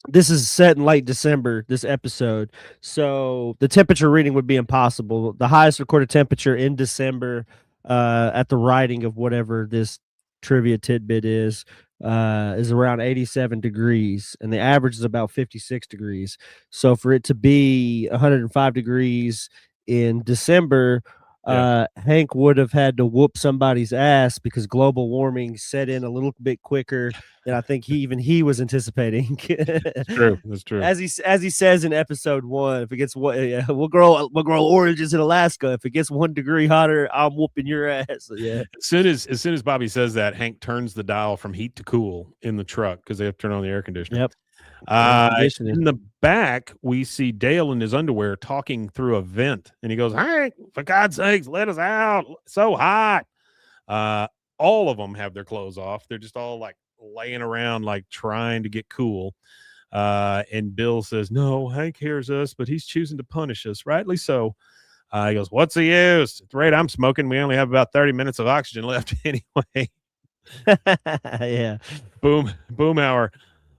this is set in late December, this episode. So the temperature reading would be impossible. The highest recorded temperature in December at the writing of whatever this trivia tidbit is around 87 degrees, and the average is about 56 degrees. So for it to be 105 degrees in December, Hank would have had to whoop somebody's ass because global warming set in a little bit quicker than I think he was anticipating. That's true. As he says in episode 1, if it gets we'll grow oranges in Alaska. If it gets 1 degree hotter, I'm whooping your ass. So, yeah. As soon as Bobby says that, Hank turns the dial from heat to cool in the truck because they have to turn on the air conditioner. Yep. In the back, we see Dale in his underwear talking through a vent, and he goes, Hank, for God's sakes, let us out. It's so hot. All of them have their clothes off. They're just all like laying around, like trying to get cool. And Bill says, no, Hank hears us, but he's choosing to punish us, rightly so. He goes, what's the use? At the rate I'm smoking, we only have about 30 minutes of oxygen left anyway. Yeah. Boom hour.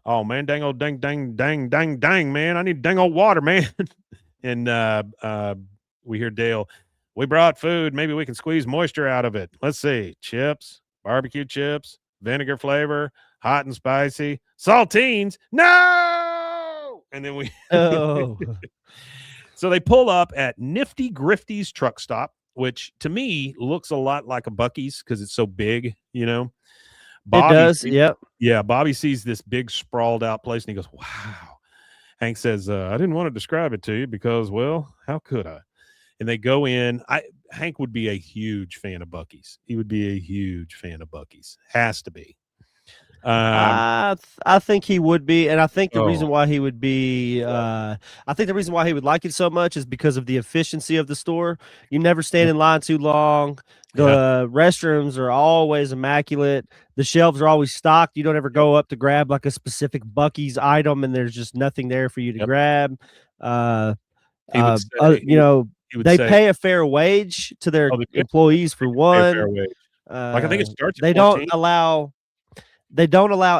Oh man, dang old dang, man. I need dang old water, man. And we hear Dale, we brought food. Maybe we can squeeze moisture out of it. Let's see. Chips, barbecue chips, vinegar flavor, hot and spicy, saltines. No! And then we So they pull up at Nifty Grifty's truck stop, which to me looks a lot like a Buc-ee's because it's so big, you know. Bobby, it does, yep. Yeah, Bobby sees this big sprawled out place and he goes, wow. Hank says, I didn't want to describe it to you because, well, how could I? And they go in. Hank would be a huge fan of Buc-ee's. He would be a huge fan of Buc-ee's. Has to be. I think he would be, and I think the reason why he would be, I think the reason why he would like it so much is because of the efficiency of the store. You never stand in line too long. The restrooms are always immaculate. The shelves are always stocked. You don't ever go up to grab like a specific Buc-ee's item, and there's just nothing there for you to grab. They pay a fair wage to their employees for one. Like I think it starts. They don't allow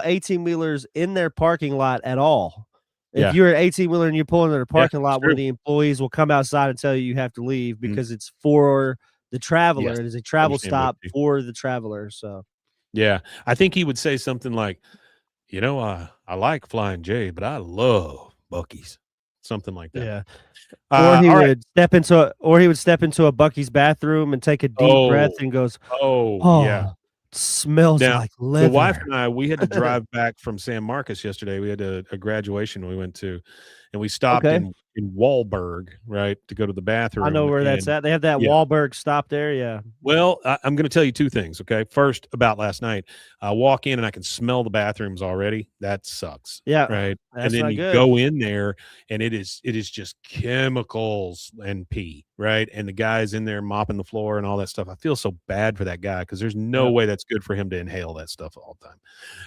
18-wheelers in their parking lot at all. If you're an 18-wheeler and you're pulling in their parking lot, one of the employees will come outside and tell you have to leave because it's for the traveler. It is a travel stop for the traveler. So, yeah, I think he would say something like, you know, I like Flying J, but I love Buc-ee's. Something like that. Yeah. Or he would step into a Buc-ee's bathroom and take a deep breath and goes, oh yeah. Smells like leather. The wife and I, we had to drive back from San Marcos yesterday. We had a graduation we went to, and we stopped in in Wahlberg, right, to go to the bathroom. I know where that's at. They have that Wahlberg stop there. Yeah. Well, I'm going to tell you two things. Okay. First, about last night, I walk in and I can smell the bathrooms already. That sucks. Yeah. Right. That's And then not you good. go in there and it is just chemicals and pee. Right. And the guy's in there mopping the floor and all that stuff. I feel so bad for that guy because there's no way that's good for him to inhale that stuff all the time.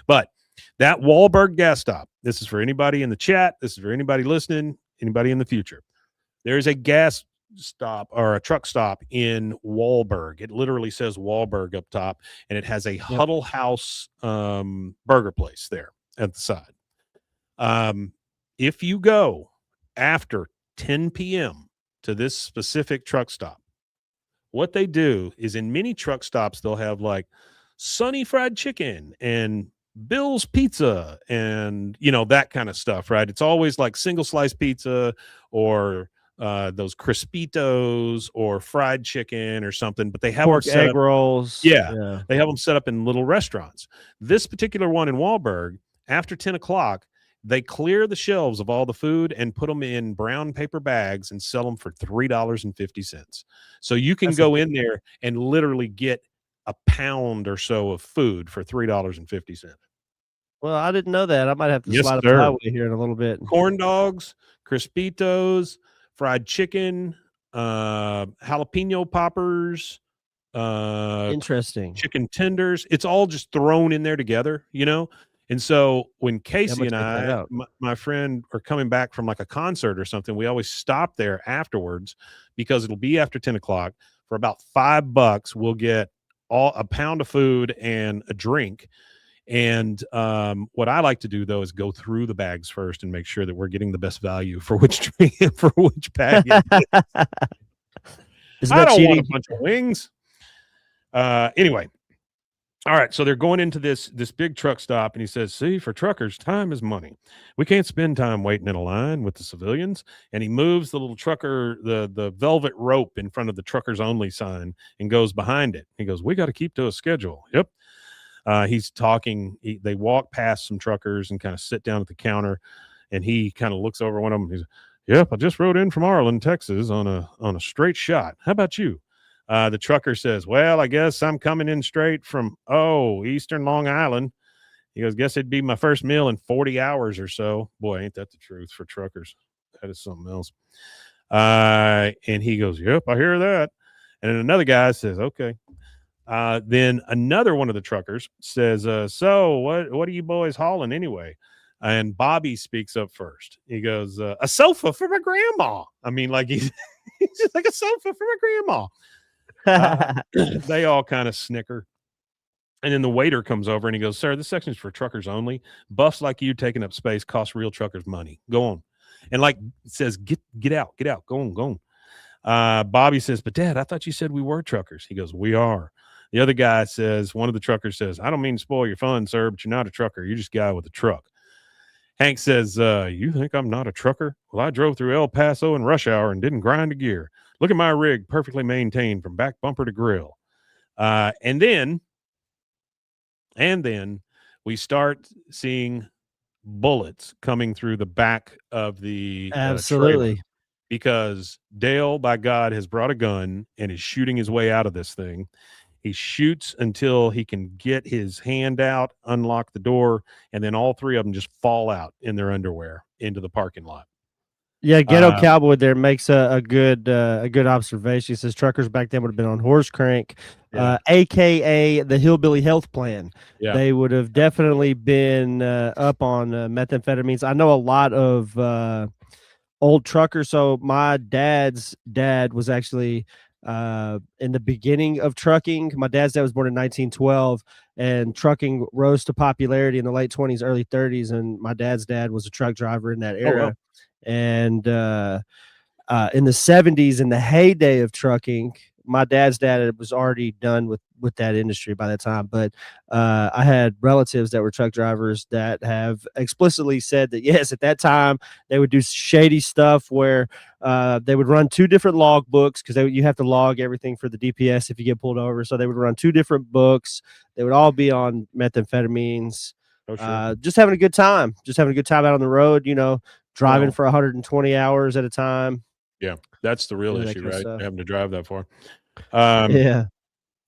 But that Wahlberg gas stop, this is for anybody in the chat. This is for anybody listening, anybody in the future. There's a gas stop or a truck stop in Wahlberg. It literally says Wahlberg up top, and it has a Huddle House burger place there at the side. If you go after 10 p.m. to this specific truck stop, what they do is in many truck stops, they'll have like Sunny Fried Chicken and Bill's Pizza and, that kind of stuff, right? It's always like single slice pizza or those Crispitos or fried chicken or something, but they have pork them set egg up, rolls. Yeah, they have them set up in little restaurants. This particular one in Wahlberg, after 10 o'clock, they clear the shelves of all the food and put them in brown paper bags and sell them for $3.50. So you can go in there and literally get a pound or so of food for $3.50. Well, I didn't know that. I might have to Yes, slide up sir. the highway here in a little bit. Corn dogs, Crispitos, fried chicken, jalapeno poppers, Interesting. chicken tenders. It's all just thrown in there together, And so when Casey and I, my friend, are coming back from like a concert or something, we always stop there afterwards because it'll be after 10 o'clock. For about $5, we'll get a pound of food and a drink. And what I like to do though is go through the bags first and make sure that we're getting the best value for which drink for which bag. I don't want a bunch of wings. Anyway, all right. So they're going into this big truck stop, and he says, "See, for truckers, time is money. We can't spend time waiting in a line with the civilians." And he moves the little trucker, the velvet rope in front of the truckers only sign, and goes behind it. He goes, "We got to keep to a schedule." Yep. He's talking. They walk past some truckers and kind of sit down at the counter, and he kind of looks over one of them. He's, "Yep, I just rode in from Arlen, Texas on a straight shot. How about you?" The trucker says, "Well, I guess I'm coming in straight from Eastern Long Island." He goes, "Guess it'd be my first meal in 40 hours or so." Boy, ain't that the truth for truckers? That is something else. And he goes, "Yep, I hear that." And then another guy says, "Okay." Then another one of the truckers says, "So what are you boys hauling anyway?" And Bobby speaks up first. He goes, "A sofa for my grandma." I mean, like he's just like, "A sofa for my grandma." They all kind of snicker. And then the waiter comes over and he goes, "Sir, this section is for truckers only. Buffs like you taking up space cost real truckers money. Go on." And like says, get out, go on. Bobby says, "But Dad, I thought you said we were truckers." He goes, "We are." The other guy says, one of the truckers says, "I don't mean to spoil your fun, sir, but you're not a trucker. You're just a guy with a truck." Hank says, "You think I'm not a trucker? Well, I drove through El Paso in rush hour and didn't grind a gear. Look at my rig, perfectly maintained from back bumper to grill." And then we start seeing bullets coming through the back of the absolutely trailer, because Dale, by God, has brought a gun and is shooting his way out of this thing. He shoots until he can get his hand out, unlock the door, and then all three of them just fall out in their underwear into the parking lot. Yeah, Ghetto Cowboy there makes a good observation. He says truckers back then would have been on horse crank, aka the hillbilly health plan. Yeah. They would have definitely been up on methamphetamines. I know a lot of old truckers. So my dad's dad was actually in the beginning of trucking. My dad's dad was born in 1912, and trucking rose to popularity in the late 20s, early 30s. And my dad's dad was a truck driver in that era. Wow. And in the 70s, in the heyday of trucking, my dad's dad was already done with that industry by that time. But I had relatives that were truck drivers that have explicitly said that, yes, at that time, they would do shady stuff where they would run two different log books, because you have to log everything for the DPS if you get pulled over. So they would run two different books. They would all be on methamphetamines. Oh, sure. Just having a good time out on the road, driving for 120 hours at a time. Yeah, that's the real issue, right? Having to drive that far. Yeah.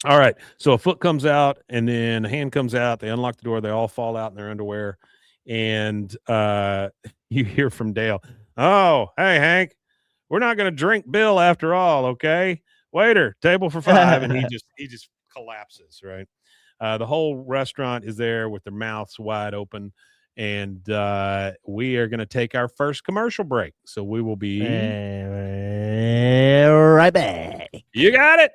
All right. So a foot comes out and then a hand comes out. They unlock the door. They all fall out in their underwear. And you hear from Dale, "Oh, hey, Hank, we're not going to drink Bill after all. Okay. Waiter, table for 5." And he just collapses, right? The whole restaurant is there with their mouths wide open. And we are going to take our first commercial break. So we will be right back. You got it.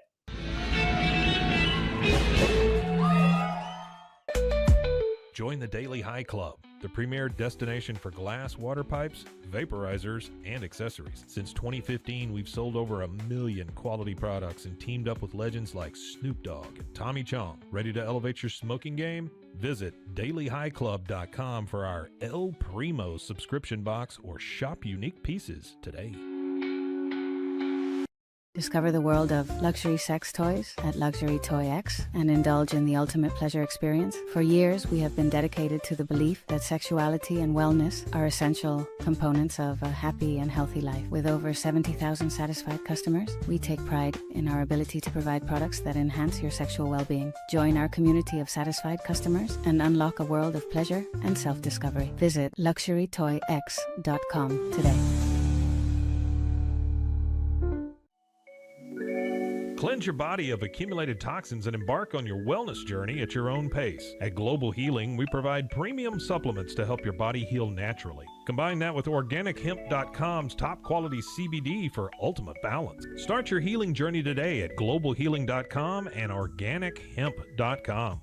Join the Daily High Club, the premier destination for glass, water pipes, vaporizers, and accessories. Since 2015, we've sold over 1 million quality products and teamed up with legends like Snoop Dogg and Tommy Chong. Ready to elevate your smoking game? Visit dailyhighclub.com for our El Primo subscription box or shop unique pieces today. Discover the world of luxury sex toys at Luxury Toy X and indulge in the ultimate pleasure experience. For years, we have been dedicated to the belief that sexuality and wellness are essential components of a happy and healthy life. With over 70,000 satisfied customers, we take pride in our ability to provide products that enhance your sexual well-being. Join our community of satisfied customers and unlock a world of pleasure and self-discovery. Visit luxurytoyx.com today. Cleanse your body of accumulated toxins and embark on your wellness journey at your own pace. At Global Healing, we provide premium supplements to help your body heal naturally. Combine that with OrganicHemp.com's top quality CBD for ultimate balance. Start your healing journey today at GlobalHealing.com and OrganicHemp.com.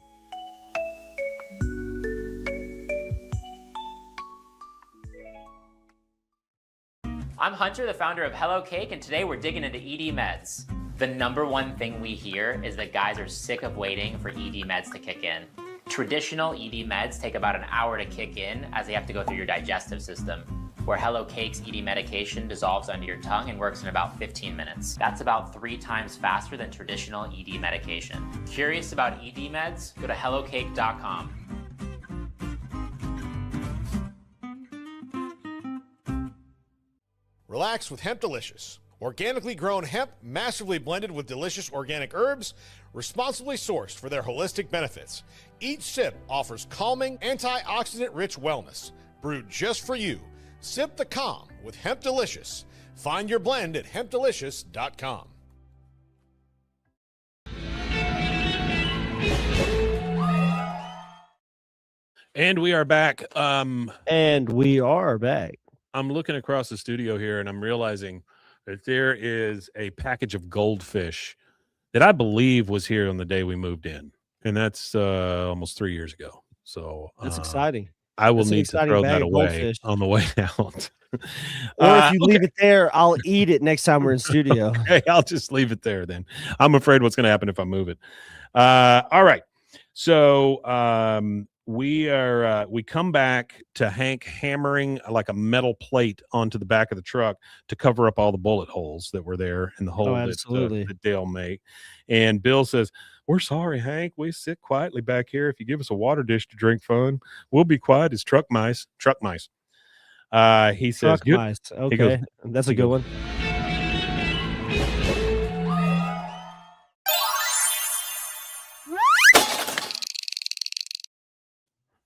I'm Hunter, the founder of Hello Cake, and today we're digging into ED meds. The number one thing we hear is that guys are sick of waiting for ED meds to kick in. Traditional ED meds take about an hour to kick in as they have to go through your digestive system, where Hello Cake's ED medication dissolves under your tongue and works in about 15 minutes. That's about 3 times faster than traditional ED medication. Curious about ED meds? Go to hellocake.com. Relax with Hemp Delicious. Organically grown hemp, massively blended with delicious organic herbs, responsibly sourced for their holistic benefits. Each sip offers calming, antioxidant-rich wellness. Brewed just for you. Sip the calm with Hemp Delicious. Find your blend at hempdelicious.com. And we are back. And we are back. I'm looking across the studio here and I'm realizing that there is a package of goldfish that I believe was here on the day we moved in. And that's almost 3 years ago. So that's exciting. I will need to throw that away on the way out. Or if you leave it there, I'll eat it next time we're in studio. Okay, I'll just leave it there then. I'm afraid what's going to happen if I move it. All right. So we come back to Hank hammering like a metal plate onto the back of the truck to cover up all the bullet holes that were there in the hole that Dale made. And Bill says, "We're sorry, Hank. We sit quietly back here. If you give us a water dish to drink fun, we'll be quiet as truck mice." Truck mice. He says, "Truck mice." Okay, goes, that's a good one.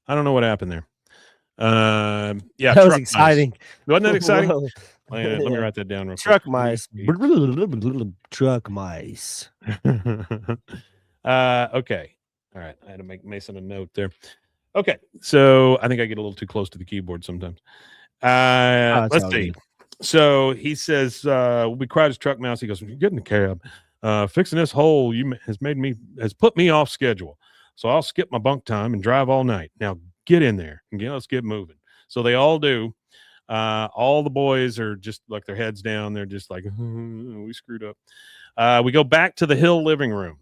I don't know what happened there. Yeah, that was exciting. Mice. Wasn't that exciting? Let me write that down real truck quick. Mice. Truck mice. Okay. All right. I had to make Mason a note there. Okay. So I think I get a little too close to the keyboard sometimes. Let's see. So he says, we'll be quiet as truck mouse. He goes, "Get in the cab. Fixing this hole has put me off schedule. So I'll skip my bunk time and drive all night. Now get in there and let's get moving." So they all do. All the boys are just like their heads down. They're just like, we screwed up. We go back to the Hill living room.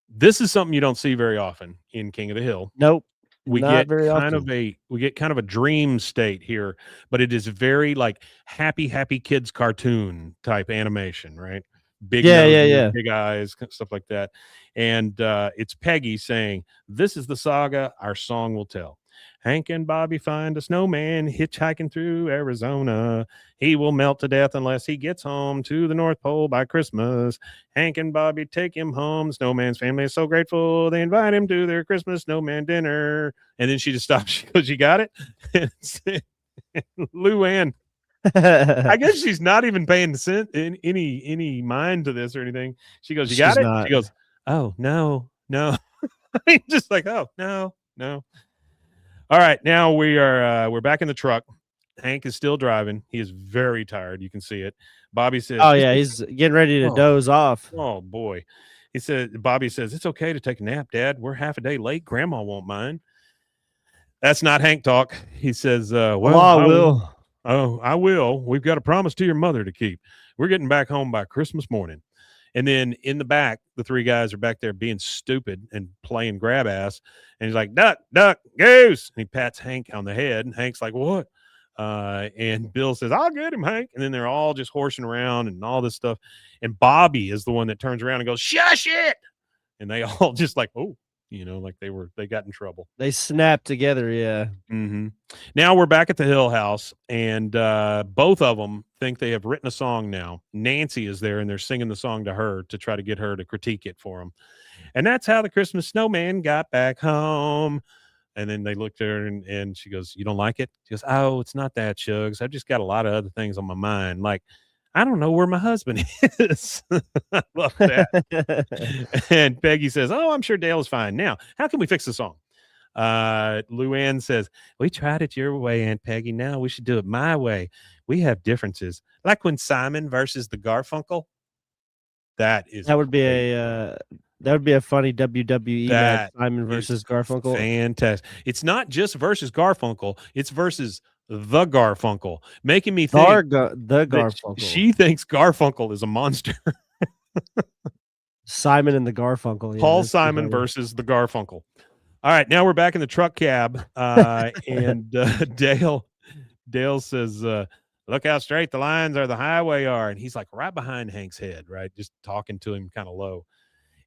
This is something you don't see very often in King of the Hill. Nope. We get kind of a dream state here, but it is very like happy kids cartoon type animation, right? Big noses, big eyes, stuff like that. And it's Peggy saying, "This is the saga our song will tell." Hank and Bobby find a snowman hitchhiking through Arizona. He will melt to death unless he gets home to the North Pole by Christmas. Hank and Bobby take him home. Snowman's family is so grateful. They invite him to their Christmas snowman dinner. And then she just stops. She goes, you got it? Luann, I guess she's not even paying any mind to this or anything. She goes, you got it? Not. She goes, oh, no. Just like, oh, no. All right, now we're back in the truck. Hank is still driving. He is very tired. You can see it. Bobby says, oh yeah, he's getting ready to doze off. Oh boy. Bobby says, it's okay to take a nap, Dad. We're half a day late. Grandma won't mind. That's not Hank talk. He says, well, I will. Oh, I will. We've got a promise to your mother to keep. We're getting back home by Christmas morning. And then in the back, the three guys are back there being stupid and playing grab ass. And he's like, duck, goose. And he pats Hank on the head. And Hank's like, what? And Bill says, I'll get him, Hank. And then they're all just horsing around and all this stuff. And Bobby is the one that turns around and goes, shush it. And they all just like, oh, like they got in trouble. They snapped together. Yeah. Mm-hmm. Now we're back at the Hill House, and both of them think they have written a song now. Nancy is there, and they're singing the song to her to try to get her to critique it for them. And that's how the Christmas snowman got back home. And then they looked at her, and she goes, you don't like it? She goes, oh, it's not that, Shugs. I've just got a lot of other things on my mind. Like, I don't know where my husband is. I love that. And Peggy says, oh, I'm sure Dale is fine. Now, how can we fix the song? Luann says, we tried it your way, Aunt Peggy. Now we should do it my way. We have differences. Like when Simon versus the Garfunkel. That would be a funny WWE match, Simon versus Garfunkel. Fantastic. It's not just versus Garfunkel, it's versus the Garfunkel, making me think the Garfunkel. She thinks Garfunkel is a monster. Simon and the Garfunkel. Yeah, Paul Simon versus the Garfunkel. All right, now we're back in the truck cab, and Dale says, look how straight the lines are the highway are. And he's like right behind Hank's head, right? Just talking to him kind of low.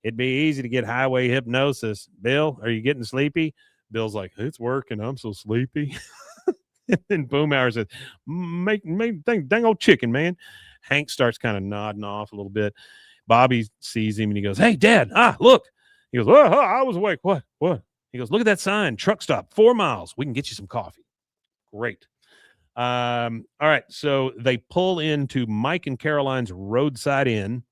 It'd be easy to get highway hypnosis. Bill, are you getting sleepy? Bill's like, it's working. I'm so sleepy. And then Boomhauer says, make dang old chicken, man. Hank starts kind of nodding off a little bit. Bobby sees him and he goes, hey, Dad, look. He goes, I was awake. What? He goes, look at that sign, truck stop, 4 miles. We can get you some coffee. Great. All right. So they pull into Mike and Caroline's roadside inn,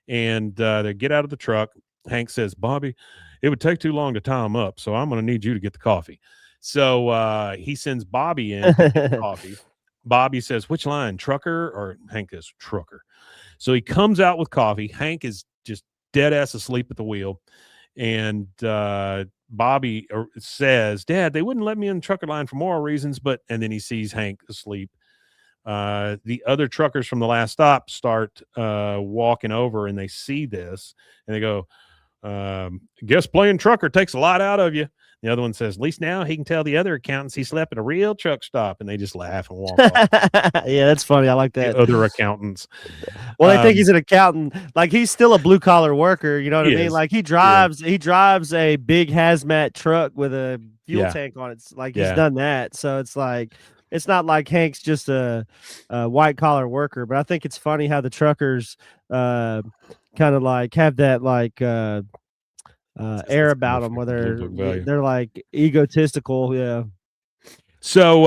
and they get out of the truck. Hank says, Bobby, it would take too long to tie him up, so I'm going to need you to get the coffee. So he sends Bobby in to get coffee. Bobby says, which line, trucker? Or Hank is trucker. So he comes out with coffee. Hank is just dead ass asleep at the wheel. And Bobby says, Dad, they wouldn't let me in the trucker line for moral reasons, and then he sees Hank asleep. The other truckers from the last stop start walking over, and they see this, and they go, guess playing trucker takes a lot out of you. The other one says, at least now he can tell the other accountants he slept at a real truck stop, and they just laugh and walk off. Yeah, that's funny. I like that. The other accountants. Well, they think he's an accountant. Like, he's still a blue collar worker. You know what I mean? Like, he drives a big hazmat truck with a fuel tank on it. It's like he's done that. So it's like, it's not like Hank's just a white collar worker. But I think it's funny how the truckers kind of like have that like air about them, where they're like egotistical. Yeah. So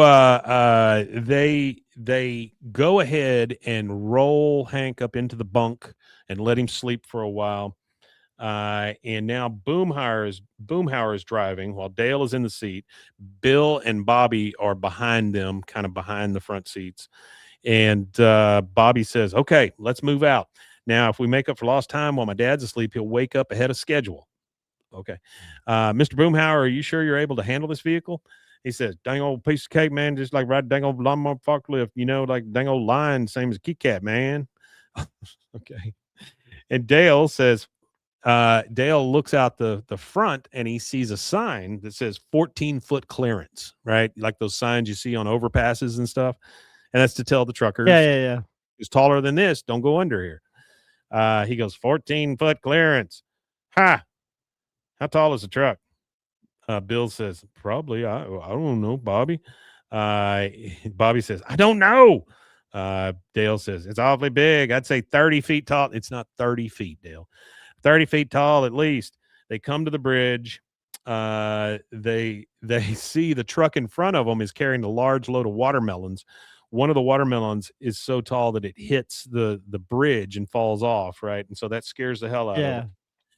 they go ahead and roll Hank up into the bunk and let him sleep for a while. And now Boomhauer is driving while Dale is in the seat. Bill and Bobby are behind them, kind of behind the front seats. And Bobby says, okay, let's move out. Now, if we make up for lost time while my dad's asleep, he'll wake up ahead of schedule. Okay. Mr. Boomhauer, are you sure you're able to handle this vehicle? He says, dang old piece of cake, man, just like ride dang old lawnmower forklift, like dang old line, same as a Kit Kat, man. Okay. And Dale says, Dale looks out the front and he sees a sign that says 14-foot clearance, right? Like those signs you see on overpasses and stuff. And that's to tell the truckers, yeah. Who's taller than this, don't go under here. He goes, 14-foot clearance. Ha! How tall is the truck? Bill says, probably. I don't know, Bobby. Bobby says, I don't know. Dale says, it's awfully big. I'd say 30 feet tall. It's not 30 feet, Dale. 30 feet tall at least. They come to the bridge. They see the truck in front of them is carrying a large load of watermelons. One of the watermelons is so tall that it hits the bridge and falls off, right? And so that scares the hell out of them.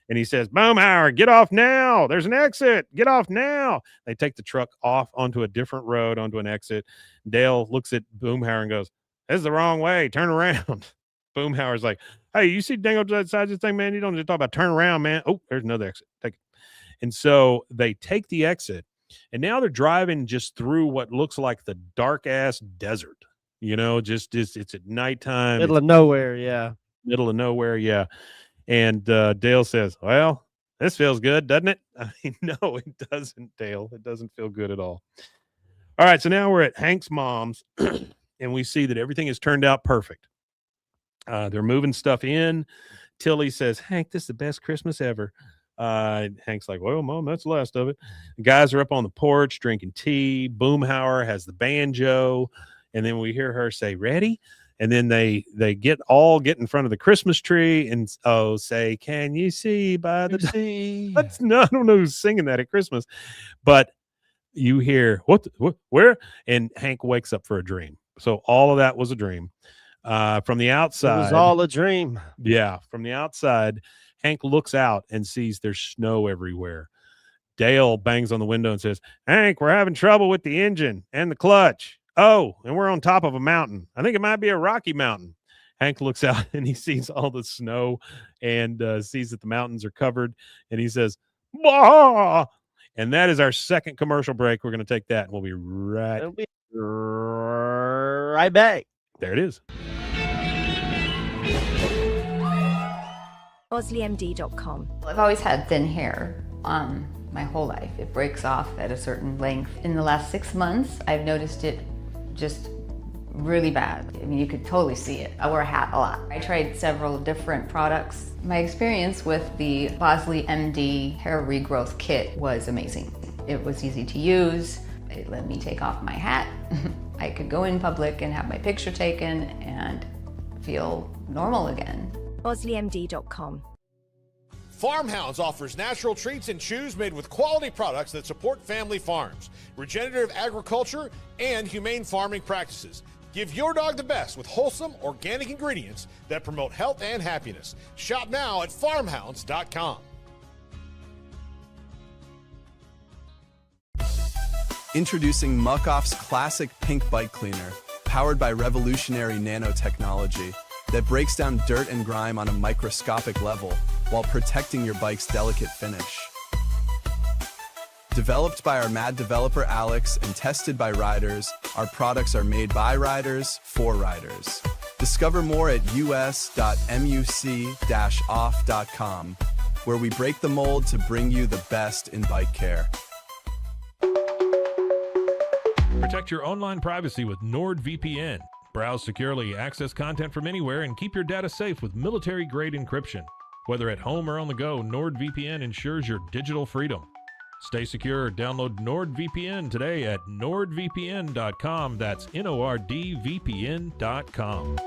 And he says, Boomhauer, get off now. There's an exit. Get off now. They take the truck off onto a different road, onto an exit. Dale looks at Boomhauer and goes, this is the wrong way. Turn around. Boomhauer's like, hey, you see Dango to that side of this thing, man? You don't just talk about turn around, man. Oh, there's another exit. Take it. And so they take the exit, and now they're driving just through what looks like the dark ass desert. You know, just it's at nighttime. Middle of nowhere, yeah. Middle of nowhere, yeah. And Dale says, well, this feels good, doesn't it? I mean, no, it doesn't, Dale. It doesn't feel good at all. All right, so now we're at Hank's mom's, and we see that everything has turned out perfect. They're moving stuff in. Tilly says, Hank, this is the best Christmas ever. Hank's like, well, Mom, that's the last of it. The guys are up on the porch drinking tea. Boomhauer has the banjo. And then we hear her say, ready? And then they get in front of the Christmas tree and say, can you see by the sea? I don't know who's singing that at Christmas, but you hear what, where? And Hank wakes up for a dream. So all of that was a dream. From the outside, it was all a dream. Yeah, from the outside, Hank looks out and sees there's snow everywhere. Dale bangs on the window and says, Hank, we're having trouble with the engine and the clutch. Oh, and we're on top of a mountain. I think it might be a rocky mountain. Hank looks out and he sees all the snow and sees that the mountains are covered. And he says, bah! And that is our second commercial break. We're going to take that and we'll be right back. There it is. BWAAAMD.com. I've always had thin hair my whole life. It breaks off at a certain length. In the last 6 months, I've noticed it just really bad. I mean, you could totally see it. I wear a hat a lot. I tried several different products. My experience with the BWAAA MD hair regrowth kit was amazing. It was easy to use. It let me take off my hat. I could go in public and have my picture taken and feel normal again. BWAAAMD.com. Farmhounds offers natural treats and chews made with quality products that support family farms, regenerative agriculture, and humane farming practices. Give your dog the best with wholesome, organic ingredients that promote health and happiness. Shop now at farmhounds.com. Introducing Muck-Off's classic pink bike cleaner, powered by revolutionary nanotechnology that breaks down dirt and grime on a microscopic level while protecting your bike's delicate finish. Developed by our mad developer Alex and tested by riders, our products are made by riders for riders. Discover more at us.muc-off.com, where we break the mold to bring you the best in bike care. Protect your online privacy with NordVPN. Browse securely, access content from anywhere, and keep your data safe with military-grade encryption. Whether at home or on the go, NordVPN ensures your digital freedom. Stay secure. Download NordVPN today at nordvpn.com. That's NORDVPN.com.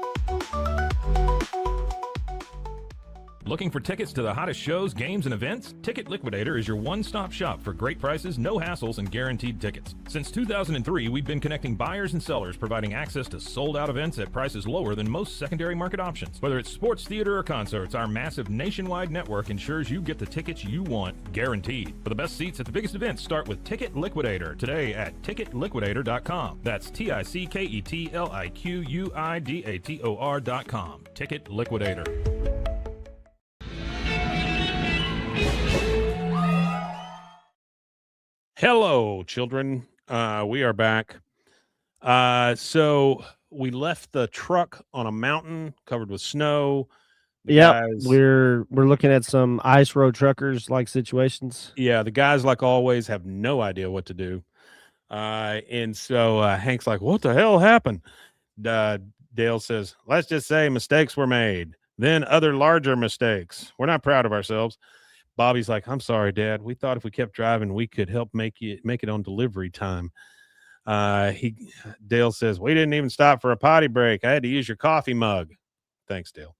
Looking for tickets to the hottest shows, games, and events? Ticket Liquidator is your one-stop shop for great prices, no hassles, and guaranteed tickets. Since 2003, we've been connecting buyers and sellers, providing access to sold-out events at prices lower than most secondary market options. Whether it's sports, theater, or concerts, our massive nationwide network ensures you get the tickets you want, guaranteed. For the best seats at the biggest events, start with Ticket Liquidator today at ticketliquidator.com. That's TICKETLIQUIDATOR.com. Ticket Liquidator. Hello, children. We are back. So we left the truck on a mountain covered with snow. Yeah, we're looking at some ice road truckers like situations. Yeah, the guys, like always, have no idea what to do. And so Hank's like, what the hell happened? Dale says, let's just say mistakes were made. Then other larger mistakes. We're not proud of ourselves. Bobby's like, I'm sorry, Dad. We thought if we kept driving, we could help make it on delivery time. Dale says, we didn't even stop for a potty break. I had to use your coffee mug. Thanks, Dale.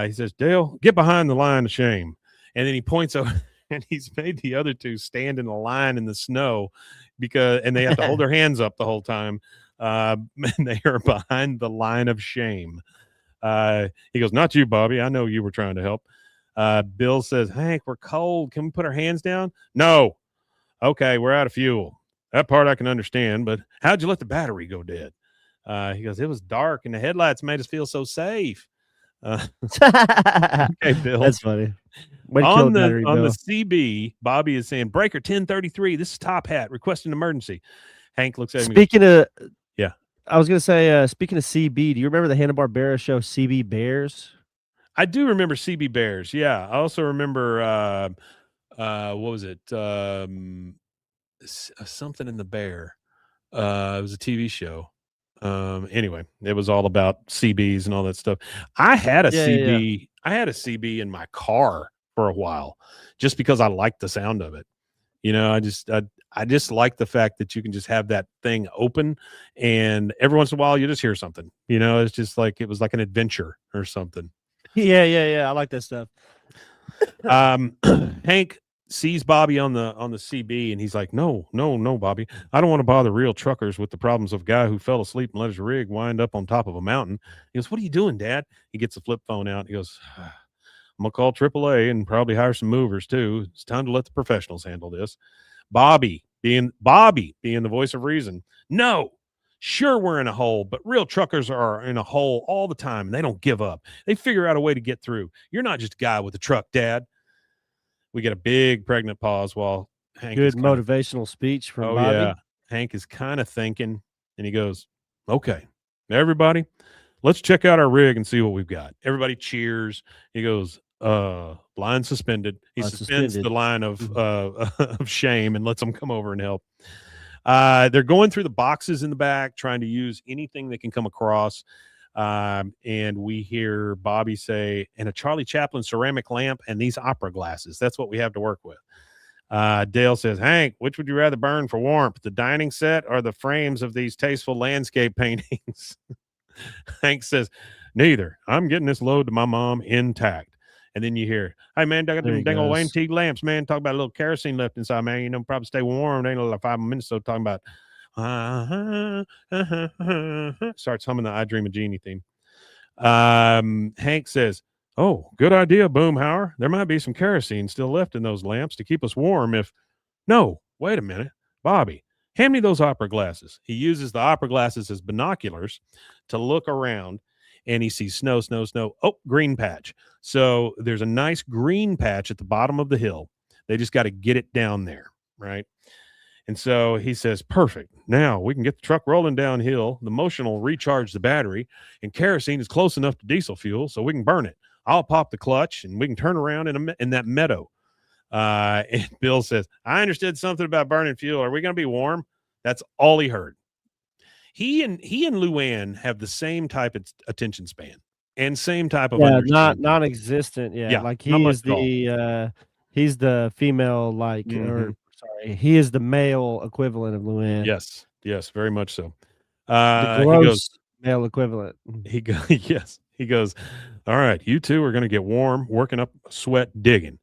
He says, Dale, get behind the line of shame. And then he points over and he's made the other two stand in a line in the snow and they have to hold their hands up the whole time. And they are behind the line of shame. He goes, not you, Bobby. I know you were trying to help. Bill says, Hank, we're cold. Can we put our hands down? No. Okay, we're out of fuel. That part I can understand, but how'd you let the battery go dead? He goes, it was dark and the headlights made us feel so safe. Okay, Bill. That's funny. On the CB, Bobby is saying, Breaker 1033, this is Top Hat, requesting emergency. Hank looks at him. I was going to say, speaking of CB, do you remember the Hanna-Barbera show CB Bears? I do remember CB Bears. Yeah. I also remember, what was it? Something in the Bear. It was a TV show. Anyway, it was all about CBs and all that stuff. I had a CB. Yeah. I had a CB in my car for a while, just because I liked the sound of it. I just like the fact that you can just have that thing open, and every once in a while you just hear something. It's just like it was like an adventure or something. Yeah. I like that stuff. Hank sees Bobby on the CB, and he's like, no, Bobby, I don't want to bother real truckers with the problems of a guy who fell asleep and let his rig wind up on top of a mountain. He goes, what are you doing, Dad? He gets the flip phone out. He goes, I'm gonna call AAA and probably hire some movers too. It's time to let the professionals handle this. Bobby being the voice of reason. No, sure, we're in a hole, but real truckers are in a hole all the time, and they don't give up. They figure out a way to get through. You're not just a guy with a truck, Dad. We get a big pregnant pause while Hank. Good motivational speech from Bobby. Yeah. Hank is kind of thinking, and he goes, okay, everybody, let's check out our rig and see what we've got. Everybody cheers. He goes, line suspended. He suspends the line of shame and lets them come over and help. They're going through the boxes in the back, trying to use anything they can come across. And we hear Bobby say, and a Charlie Chaplin ceramic lamp and these opera glasses. That's what we have to work with. Dale says, Hank, which would you rather burn for warmth, the dining set or the frames of these tasteful landscape paintings? Hank says, neither. I'm getting this load to my mom intact. And then you hear, hey, man, I got them dang old antique lamps, man. Talk about a little kerosene left inside, man. Probably stay warm. They ain't like 5 minutes. So talking about, starts humming the I Dream of Jeannie theme. Hank says, oh, good idea, Boomhauer. There might be some kerosene still left in those lamps to keep us warm no, wait a minute, Bobby, hand me those opera glasses. He uses the opera glasses as binoculars to look around, and he sees snow. Oh, green patch. So there's a nice green patch at the bottom of the hill. They just got to get it down there, right? And so he says, perfect. Now we can get the truck rolling downhill. The motion will recharge the battery, and kerosene is close enough to diesel fuel, so we can burn it. I'll pop the clutch, and we can turn around in that meadow. And Bill says, I understood something about burning fuel. Are we going to be warm? That's all he heard. He and Luann have the same type of attention span and same type of not non-existent. Yeah, like he is he's the female, like, or sorry, he is the male equivalent of Luann. Yes, very much so. The gross male equivalent. He goes, all right, you two are going to get warm, working up a sweat, digging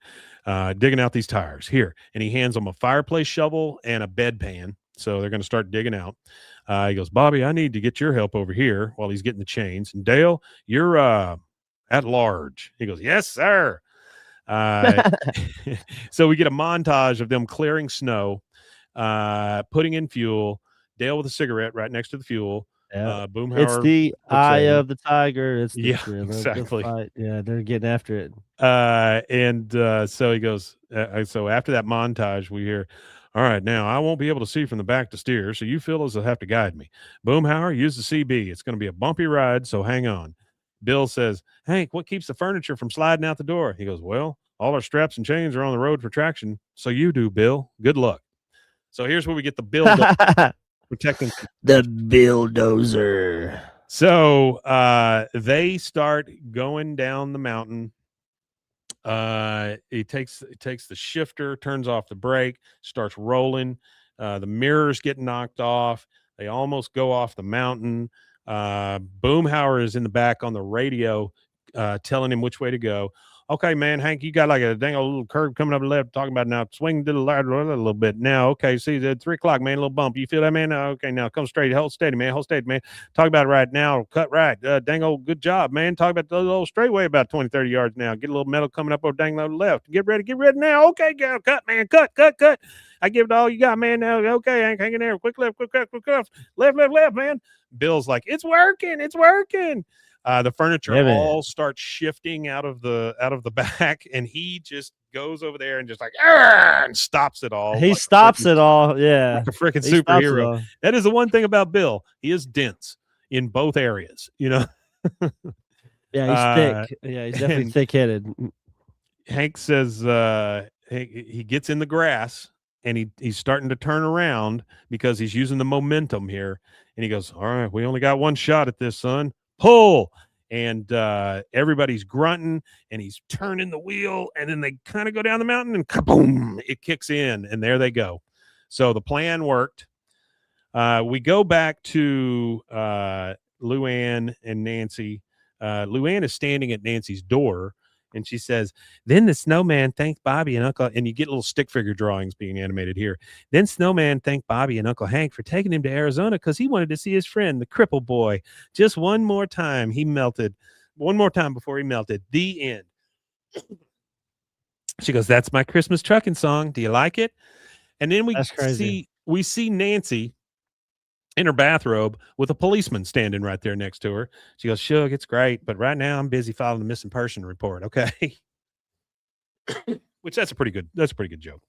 out these tires here. And he hands them a fireplace shovel and a bedpan. So they're going to start digging out. He goes, Bobby, I need to get your help over here while he's getting the chains. And Dale, you're at large. He goes, yes, sir. So we get a montage of them clearing snow, putting in fuel, Dale with a cigarette right next to the fuel. Yeah. Boomhauer, it's the eye of the tiger. It's the exactly. Yeah, they're getting after it. So he goes, so after that montage, we hear, all right, now I won't be able to see from the back to steer, so you fellas will have to guide me. Boomhauer, use the CB. It's going to be a bumpy ride, so hang on. Bill says, Hank, what keeps the furniture from sliding out the door? He goes, well, all our straps and chains are on the road for traction, so you do, Bill. Good luck. So here's where we get the build-up. Protecting the bulldozer. So they start going down the mountain, He takes the shifter, turns off the brake, starts rolling. The mirrors get knocked off. They almost go off the mountain. Boomhauer is in the back on the radio, telling him which way to go. Okay, man, Hank, you got like a dang old little curve coming up the left. Talking about now, swing to the left a little bit. Now, okay, see, at 3 o'clock, man, a little bump. You feel that, man? Okay, now come straight, hold steady, man, hold steady, man. Talk about it right now, cut right. Dang old, good job, man. Talk about the little straightway about 20, 30 yards now. Get a little metal coming up over dang low left. Get ready now. Okay, go, cut, man, cut. I give it all you got, man. Now, okay, Hank, hang in there. Quick left, left, man. Bill's like, it's working. The furniture all starts shifting out of the back, and he just goes over there and just like and stops it all. He stops it all, yeah, like a freaking superhero. That is the one thing about Bill. He is dense in both areas, you know. Yeah, he's thick. Yeah, he's definitely thick-headed. Hank says he gets in the grass, and he's starting to turn around because he's using the momentum here, and he goes, all right, we only got one shot at this, son. Pull. And everybody's grunting, and he's turning the wheel, and then they kind of go down the mountain, and kaboom, it kicks in, and there they go. So the plan worked. We go back to Luann and Nancy. Luann is standing at Nancy's door, and she says, then the snowman thanked Bobby and Uncle, and you get little stick figure drawings being animated here. Then Snowman thanked Bobby and Uncle Hank for taking him to Arizona because he wanted to see his friend, the cripple boy. Just one more time before he melted. The end. She goes, that's my Christmas trucking song. Do you like it? And then we see Nancy in her bathrobe with a policeman standing right there next to her. She goes, Shug, it's great, but right now I'm busy filing a missing person report. Okay. Which that's a pretty good joke.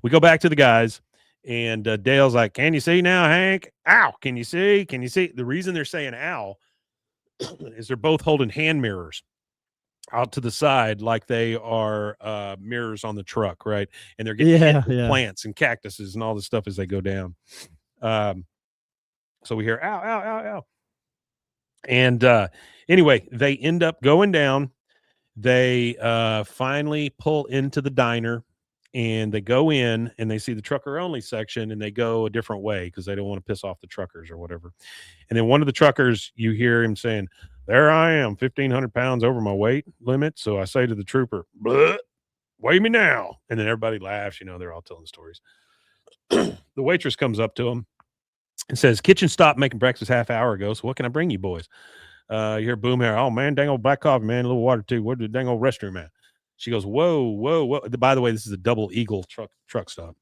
We go back to the guys, and Dale's like, can you see now, Hank? Ow. Can you see? The reason they're saying ow is they're both holding hand mirrors out to the side like they are mirrors on the truck, right? And they're getting hit with plants and cactuses and all this stuff as they go down. So we hear ow, ow, ow, ow. And anyway, they end up going down. They finally pull into the diner, and they go in, and they see the trucker only section, and they go a different way because they don't want to piss off the truckers or whatever. And then one of the truckers, you hear him saying, there I am, 1,500 pounds over my weight limit. So I say to the trooper, weigh me now. And then everybody laughs. You know, they're all telling stories. The waitress comes up to him and says, kitchen stopped making breakfast half hour ago. So what can I bring you boys? You hear Boomhauer. Oh, man, dang old black coffee, man. A little water, too. Where's the dang old restroom at? She goes, whoa. By the way, this is a Double Eagle truck stop.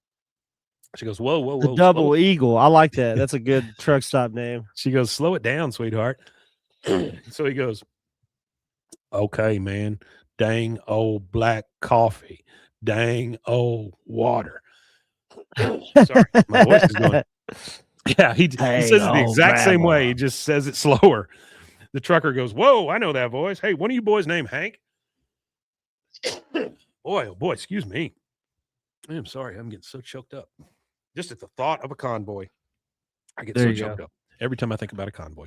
She goes, whoa. The Double Eagle. I like that. That's a good truck stop name. She goes, slow it down, sweetheart. So he goes, okay, man, dang old black coffee, dang old water. Sorry, my voice is going. Yeah, he says it the exact same way. He just says it slower. The trucker goes, whoa, I know that voice. Hey, one of you boys named Hank? Boy, oh boy, excuse me. I'm sorry, I'm getting so choked up. Just at the thought of a convoy, I get so choked up every time I think about a convoy.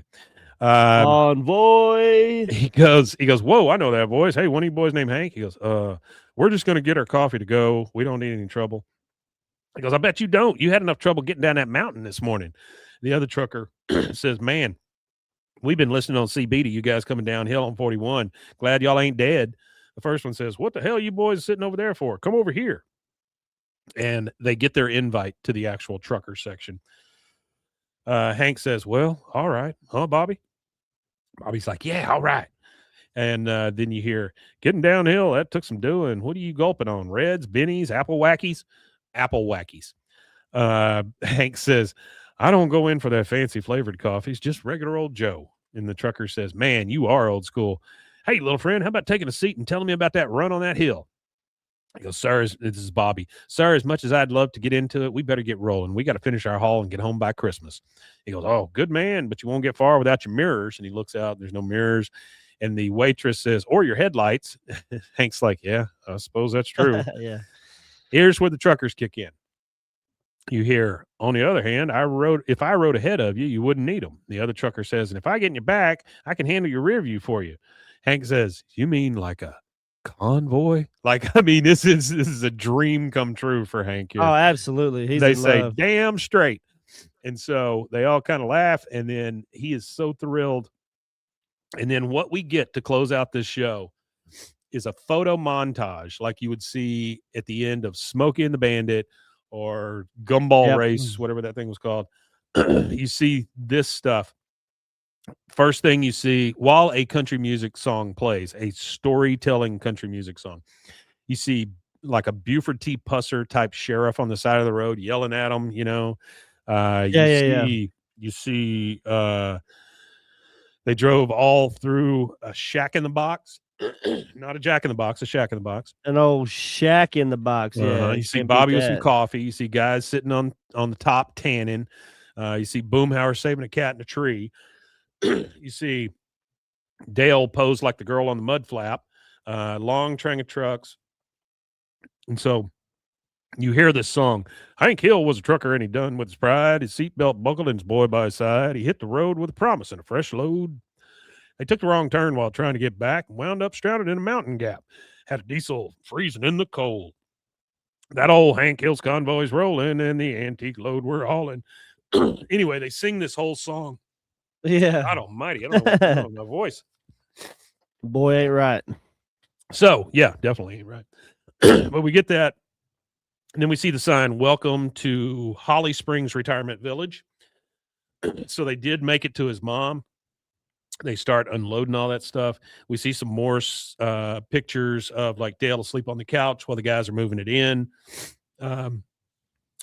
Convoy. He goes, whoa, I know that voice. Hey, one of you boys named Hank? He goes, we're just going to get our coffee to go. We don't need any trouble. He goes, I bet you don't. You had enough trouble getting down that mountain this morning. The other trucker says, man, we've been listening on CB to you guys coming downhill on 41. Glad y'all ain't dead. The first one says, what the hell are you boys sitting over there for? Come over here. And they get their invite to the actual trucker section. Hank says, well, all right. Huh, Bobby? Bobby's like, yeah, all right. And then you hear, getting downhill, that took some doing. What are you gulping on? Reds, Bennies, Apple Wackies? Apple Wackies. Hank says, I don't go in for that fancy flavored coffees, just regular old Joe. And the trucker says, man, you are old school. Hey, little friend, how about taking a seat and telling me about that run on that hill? He goes, sir, this is Bobby. Sir, as much as I'd love to get into it, we better get rolling. We got to finish our haul and get home by Christmas. He goes, oh, good man, but you won't get far without your mirrors. And he looks out, there's no mirrors. And the waitress says, or your headlights. Hank's like, yeah, I suppose that's true. Yeah. Here's where the truckers kick in. You hear, on the other hand, if I rode ahead of you, you wouldn't need them. The other trucker says, and if I get in your back, I can handle your rear view for you. Hank says, you mean like a Convoy. Like, I mean, this is a dream come true for Hank here. Oh, absolutely. He's They in say love. damn straight. And so they all kind of laugh, and then he is so thrilled. And then what we get to close out this show is a photo montage like you would see at the end of Smokey and the Bandit or Gumball Yep. Race, whatever that thing was called. You see this stuff. First thing you see while a country music song plays, a storytelling country music song, you see like a Buford T. Pusser type sheriff on the side of the road yelling at them, you know. You see they drove all through a Shack in the Box. Not a Jack in the Box, a Shack in the Box. An old shack in the box. Yeah. You see can't beat Bobby with some that. coffee. You see guys sitting on the top tanning. You see Boomhauer saving a cat in a tree. You see Dale posed like the girl on the mud flap. Long train of trucks. And so you hear this song. Hank Hill was a trucker, and he done with his pride. His seatbelt buckled and his boy by his side. He hit the road with a promise and a fresh load. They took the wrong turn while trying to get back and wound up stranded in a mountain gap. Had a diesel freezing in the cold. That old Hank Hill's convoy's rolling, and the antique load we're hauling. Anyway, they sing this whole song. Yeah. God almighty, I don't know what's going on with my voice. Boy ain't right. So, yeah, definitely ain't right. But we get that. And then we see the sign, welcome to Holly Springs Retirement Village. So they did make it to his mom. They start unloading all that stuff. We see some more pictures of like Dale asleep on the couch while the guys are moving it in. And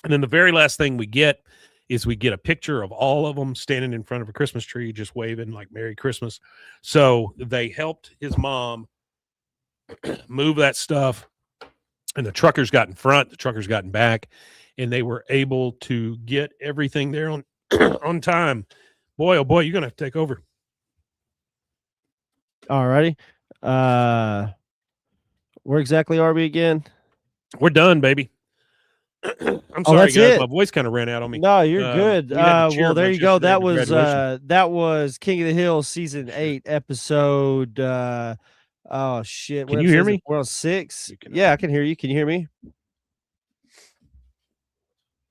then the very last thing we get is we get a picture of all of them standing in front of a Christmas tree, just waving like Merry Christmas. So they helped his mom move that stuff. And the truckers got in front, the truckers got in back, and they were able to get everything there on on time. Boy, oh boy, you're gonna have to take over. Alrighty. Where exactly are we again? We're done, baby. I'm sorry, that's guys. it. My voice kind of ran out on me. No, you're good. we had to cheer Well, there much you go. yesterday at the That was King of the Hill season 8 episode. Oh shit! Can what you hear episode is me? it? We're on 6. We can- Yeah, I can hear you. Can you hear me?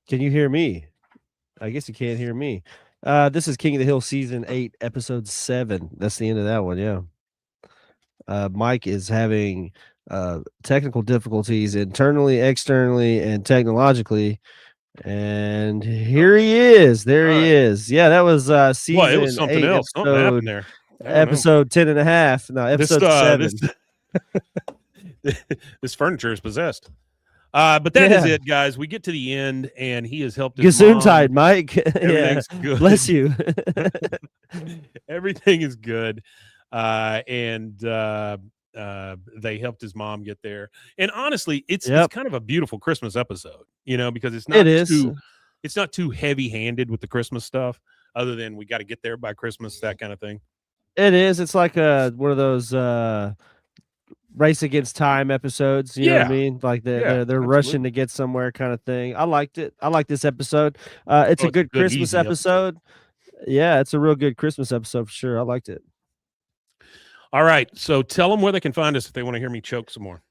Can you hear me? I guess you can't hear me. This is King of the Hill season 8 episode 7. That's the end of that one. Yeah. Mike is having technical difficulties internally, externally, and technologically. And here he is. There All he right. is. Yeah, that was season Well, it was something 8 else. Something happened there. I don't know. episode 10 and a half. No, episode 7. This furniture is possessed. But that is Yeah. it, guys. We get to the end, and he has helped his mom. Gesundheit, Mike. Yeah. Everything's good. Bless you. Everything is good. And they helped his mom get there. And honestly, it's kind of a beautiful Christmas episode, you know, because it's not it's not too heavy-handed with the Christmas stuff, other than we got to get there by Christmas, that kind of thing. It is. It's like one of those race against time episodes. You know what I mean? Like they're rushing to get somewhere, kind of thing. I liked it. I like this episode. It's a good Christmas easy episode. Yeah, it's a real good Christmas episode for sure. I liked it. All right. So tell them where they can find us if they want to hear me choke some more.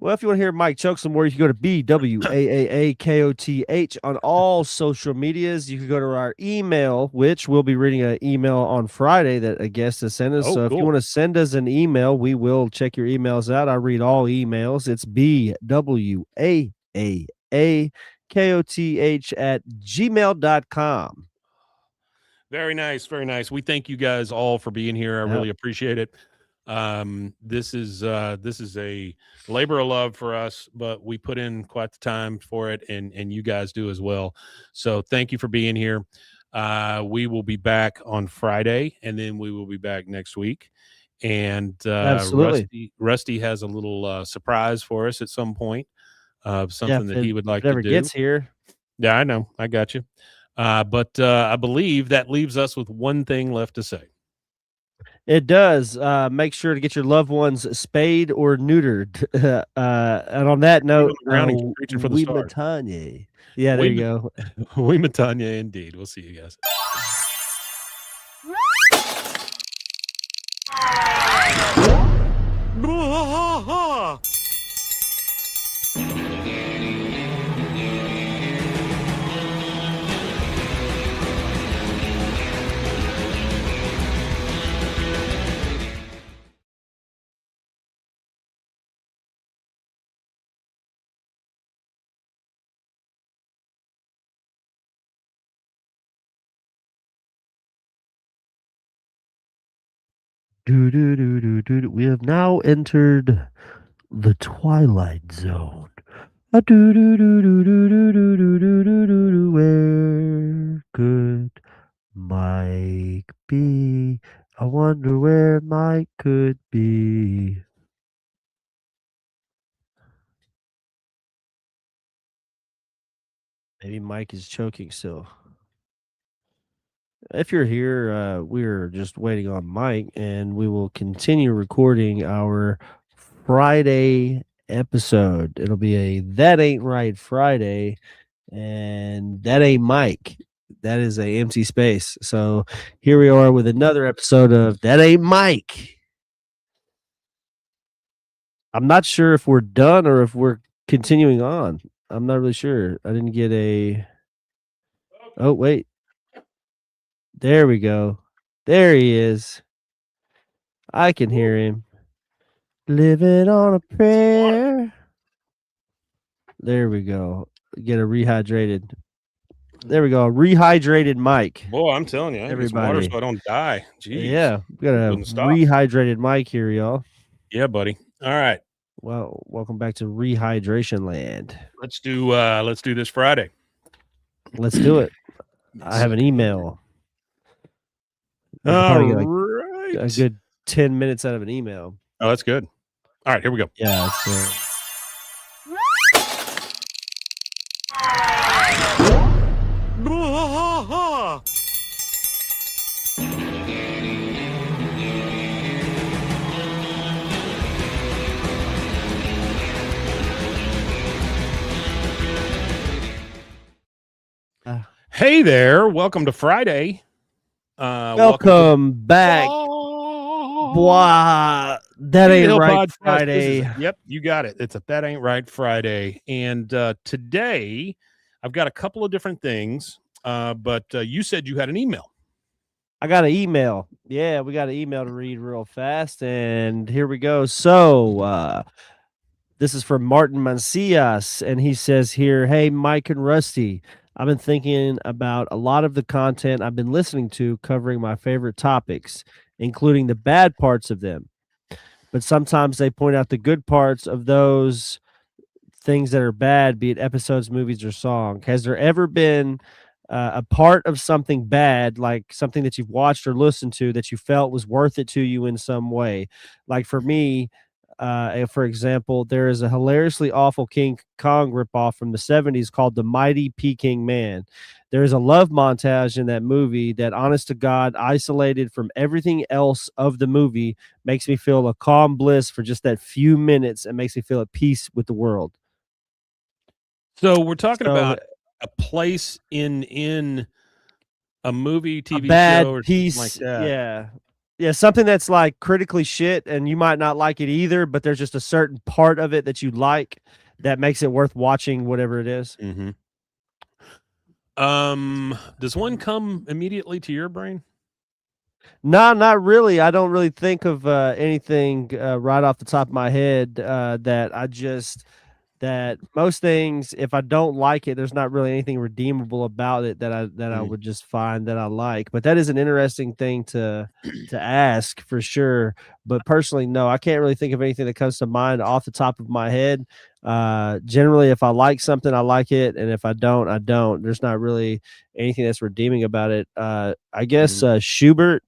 Well, if you want to hear Mike choke some more, you can go to BWAAA KOTH on all social medias. You can go to our email, which we'll be reading an email on Friday that a guest has sent us. Oh, so if you want to send us an email, we will check your emails out. I read all emails. It's BWAAA KOTH at gmail.com. Very nice. Very nice. We thank you guys all for being here. I really appreciate it. This is a labor of love for us, but we put in quite the time for it, and you guys do as well. So thank you for being here. We will be back on Friday, and then we will be back next week. And Absolutely. Rusty has a little surprise for us at some point of something that he would like to do. Gets here. Yeah, I know. I got you. But I believe that leaves us with one thing left to say. It does. Make sure to get your loved ones spayed or neutered. And on that note, reaching for the stars. Matanya. Yeah, there you go. We Matanya, indeed. We'll see you guys. We have now entered the Twilight Zone. Where could Mike be? I wonder where Mike could be. Maybe Mike is choking still. If you're here, we're just waiting on Mike, and we will continue recording our Friday episode. It'll be a That Ain't Right Friday, and that ain't Mike. That is a empty space. So here we are with another episode of That Ain't Mike. I'm not sure if we're done or if we're continuing on. I'm not really sure. I didn't get a. Oh, wait. There we go. There he is. I can hear him. Living on a prayer. There we go. Get a rehydrated. There we go. Rehydrated mic. Boy, I'm telling you, I need some water so I don't die. Jeez. Yeah, we got a rehydrated mic here, y'all. Yeah, buddy. All right. Well, welcome back to Rehydration Land. Let's do this Friday. Let's do it. I have an email. All probably get right. a good 10 minutes out of an email. Oh, that's good. All right, here we go. Yeah. Hey there. Welcome to Friday. Welcome back. BWAAA. That Ain't Right Friday. Yep, you got it. It's a That Ain't Right Friday. And today I've got a couple of different things, but you said you had an email. I got an email. Yeah, we got an email to read real fast, and here we go. So this is from Martin Mancias, and he says here, hey, Mike and Rusty, I've been thinking about a lot of the content I've been listening to covering my favorite topics, including the bad parts of them. But sometimes they point out the good parts of those things that are bad, be it episodes, movies, or song. Has there ever been a part of something bad, like something that you've watched or listened to that you felt was worth it to you in some way? Like for me, for example, there is a hilariously awful King Kong ripoff from the 70s called The Mighty Peking Man. There is a love montage in that movie that, honest to God, isolated from everything else of the movie, makes me feel a calm bliss for just that few minutes and makes me feel at peace with the world. So we're talking about a place in a movie, TV a bad show, or piece, something like that. Yeah, something that's like critically shit, and you might not like it either, but there's just a certain part of it that you like that makes it worth watching, whatever it is. Mm-hmm. Does one come immediately to your brain? No, not really. I don't really think of anything right off the top of my head that most things, if I don't like it, there's not really anything redeemable about it that I would just find that I like. But that is an interesting thing to ask for sure. But personally, no, I can't really think of anything that comes to mind off the top of my head. Generally, if I like something, I like it, and if I don't, I don't. There's not really anything that's redeeming about it. I guess Schubert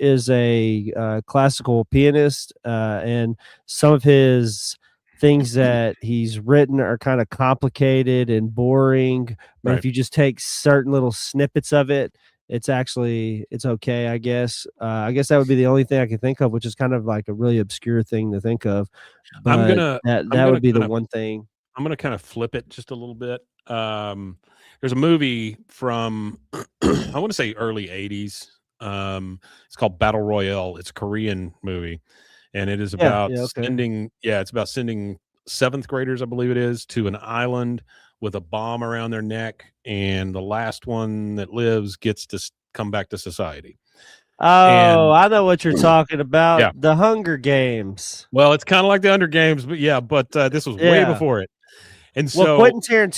is a classical pianist, and some of his things that he's written are kind of complicated and boring, but if you just take certain little snippets of it, it's okay, I guess. I guess that would be the only thing I can think of, which is kind of like a really obscure thing to think of. But that would be the one thing. I'm gonna kind of flip it just a little bit. There's a movie from I want to say early 80s. It's called Battle Royale. It's a Korean movie. and it is Yeah, about yeah, okay. it's about sending seventh graders, I believe it is, to an island with a bomb around their neck, and the last one that lives gets to come back to society. Oh, And I know what you're talking about. yeah, The Hunger Games. well, it's kind of like the Under Games, but this was way Yeah. before it. And Well, so Quentin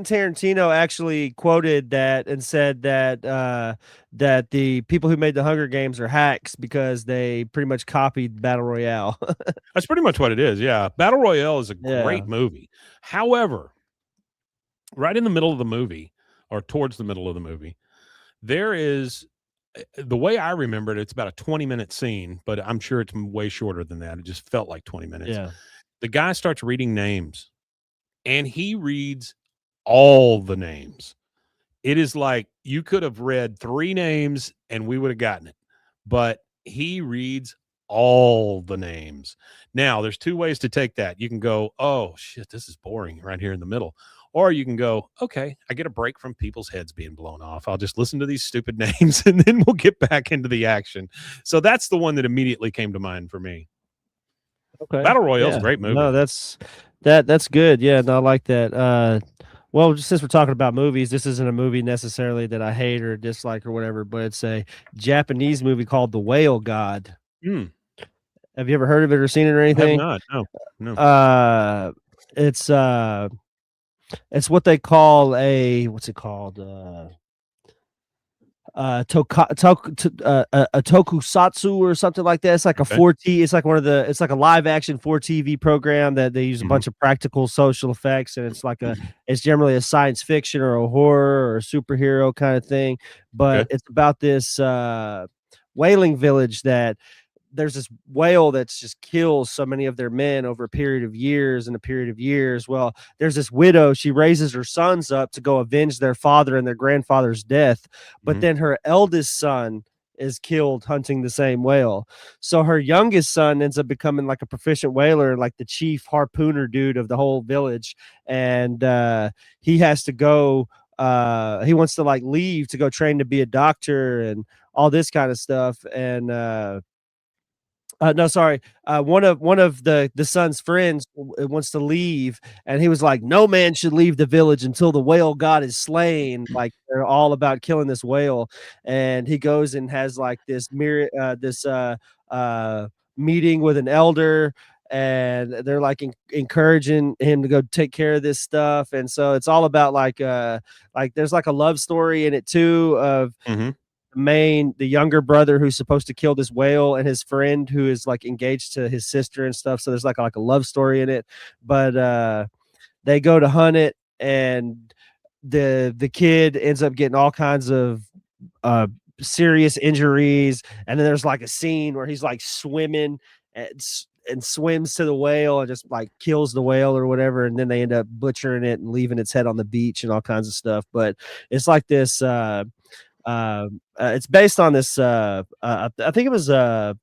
Tarantino actually quoted that and said that that the people who made the Hunger Games are hacks because they pretty much copied Battle Royale. that's pretty much what it is. Yeah, Battle Royale is a Yeah. great movie. However, right in the middle of the movie, or towards the middle of the movie, there is, the way I remember it, it's about a 20-minute scene, but I'm sure it's way shorter than that. It just felt like 20 minutes. Yeah. The guy starts reading names, and he reads all the names. It is like you could have read 3 names and we would have gotten it, but he reads all the names. Now, there's 2 ways to take that. You can go, oh shit, this is boring right here in the middle. Or you can go, okay, I get a break from people's heads being blown off. I'll just listen to these stupid names and then we'll get back into the action. So that's the one that immediately came to mind for me. Okay. Battle Royale is Yeah. a great movie. No, that's good. Yeah, no, I like that. Well, just since we're talking about movies, this isn't a movie necessarily that I hate or dislike or whatever, but it's a Japanese movie called The Whale God. Hmm. Have you ever heard of it or seen it or I have anything? not. No. It's what they call what's it called? A tokusatsu or something like that. It's like a Okay. 4T. It's like it's like a live action 4TV program that they use a bunch of practical social effects, and it's generally a science fiction or a horror or a superhero kind of thing. But it's about this whaling village that there's this whale that's just kills so many of their men over a period of years and a period of years. Well, there's this widow. She raises her sons up to go avenge their father and their grandfather's death. But then her eldest son is killed hunting the same whale. So her youngest son ends up becoming like a proficient whaler, like the chief harpooner dude of the whole village. And he has to go, he wants to like leave to go train to be a doctor and all this kind of stuff. And no, sorry. One of the son's friends wants to leave, and he was like, "No man should leave the village until the whale god is slain." Like they're all about killing this whale, and he goes and has like this meeting with an elder, and they're like encouraging him to go take care of this stuff. And so it's all about like there's like a love story in it too of the younger brother who's supposed to kill this whale and his friend who is like engaged to his sister and stuff. So there's like a love story in it, but they go to hunt it, and the kid ends up getting all kinds of serious injuries. And then there's like a scene where he's like swimming and swims to the whale and just like kills the whale or whatever, and then they end up butchering it and leaving its head on the beach and all kinds of stuff. But it's like this it's based on this I think it was I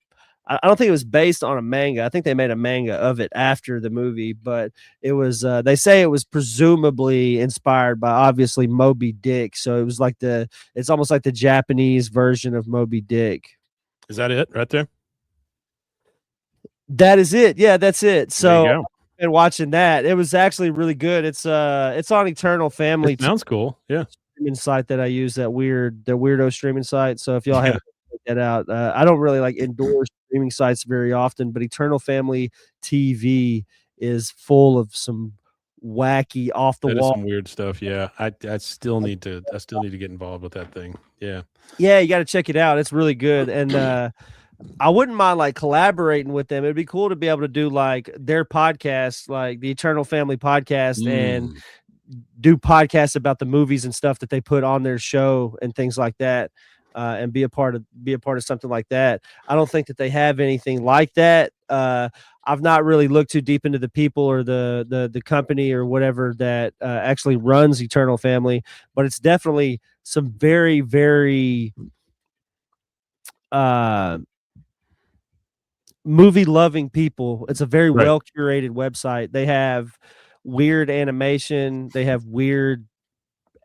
don't think it was based on a manga. I think they made a manga of it after the movie, but it was they say it was presumably inspired by obviously Moby Dick. So it was like it's almost like the Japanese version of Moby Dick. Is that it right there? That is it. Yeah, that's it. So There you go. and watching that, it was actually really good. It's on Eternal Family. It sounds cool. Yeah. Streaming site that I use, the weirdo streaming site. So if y'all haven't checked that out, I don't really like endorse streaming sites very often, but Eternal Family TV is full of some wacky off the wall some weird stuff. Yeah. I still need to get involved with that thing. Yeah. Yeah, you got to check it out. It's really good. And I wouldn't mind like collaborating with them. It'd be cool to be able to do like their podcast, like the Eternal Family podcast, and do podcasts about the movies and stuff that they put on their show and things like that, and be a part of something like that. I don't think that they have anything like that. I've not really looked too deep into the people or the company or whatever that actually runs Eternal Family, but it's definitely some very, very movie loving people. It's a very well curated website. They have weird animation, they have weird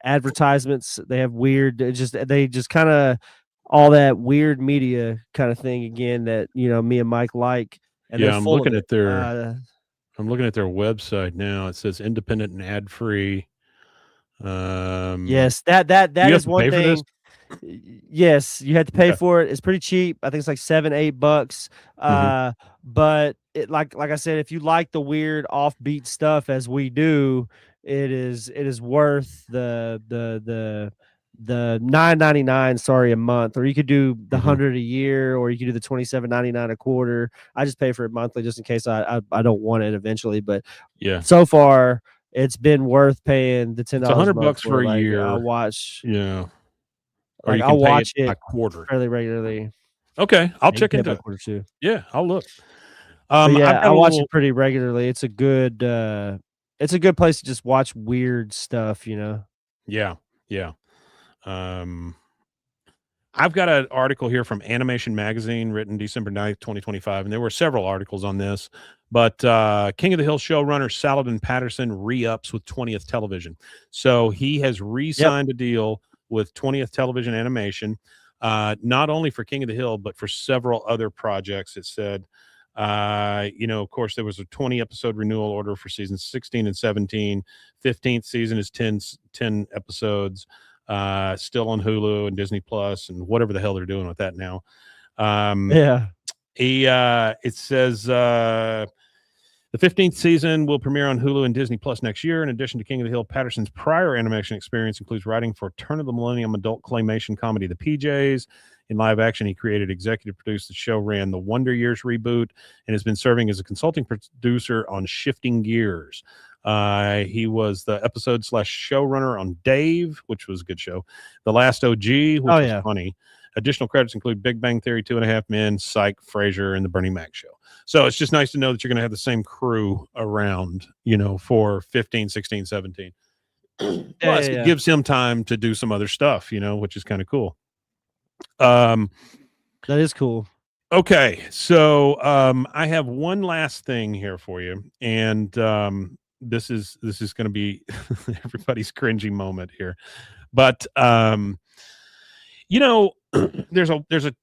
advertisements, they have weird they just kind of all that weird media kind of thing again that me and Mike like. and Yeah, they're I'm full looking of at it. their I'm looking at their website now. It says independent and ad free. Yes, that you have is to one pay for this? thing. Yes, you had to pay Okay. for it. It's pretty cheap. I think it's like $7-8. Mhm. But it like I said, if you like the weird offbeat stuff as we do, it is worth the $9.99, sorry, a month, or you could do the Mhm. 100 a year, or you could do the $27.99 a quarter. I just pay for it monthly just in case I don't want it eventually. But Yeah. so far, it's been worth paying the It's $10 a month $100 for. for a Like year. Yeah. Or Like you I'll can pay it watch by it quarter. fairly regularly. Okay, I'll Yeah, you check pay into by it. quarter too. Yeah, I'll look. But I've yeah, got I a watch it little pretty regularly. It's a good place to just watch weird stuff, yeah, yeah. Um, I've got an article here from Animation Magazine written December 9th, 2025, and there were several articles on this, but King of the Hill showrunner Saladin Patterson re-ups with 20th Television. So he has Yep. re-signed a deal with 20th Television Animation, not only for King of the Hill, but for several other projects. It said, of course, there was a 20 episode renewal order for seasons 16 and 17. 15th season is 10 episodes. Still on Hulu and Disney Plus and whatever the hell they're doing with that now. Yeah. It says the 15th season will premiere on Hulu and Disney Plus next year. In addition to King of the Hill, Patterson's prior animation experience includes writing for Turn of the Millennium adult claymation comedy The PJs. In live action, he created, executive produced, the show ran the Wonder Years reboot, and has been serving as a consulting producer on Shifting Gears. He was the episode / showrunner on Dave, which was a good show. The Last OG, which was funny. Additional credits include Big Bang Theory, 2.5 Men, Psych, Frasier, and The Bernie Mac Show. So it's just nice to know that you're going to have the same crew around, for 15, 16, 17. Plus, it gives him time to do some other stuff, which is kind of cool. That is cool. Okay, so I have one last thing here for you, and this is going to be everybody's cringy moment here, but there's a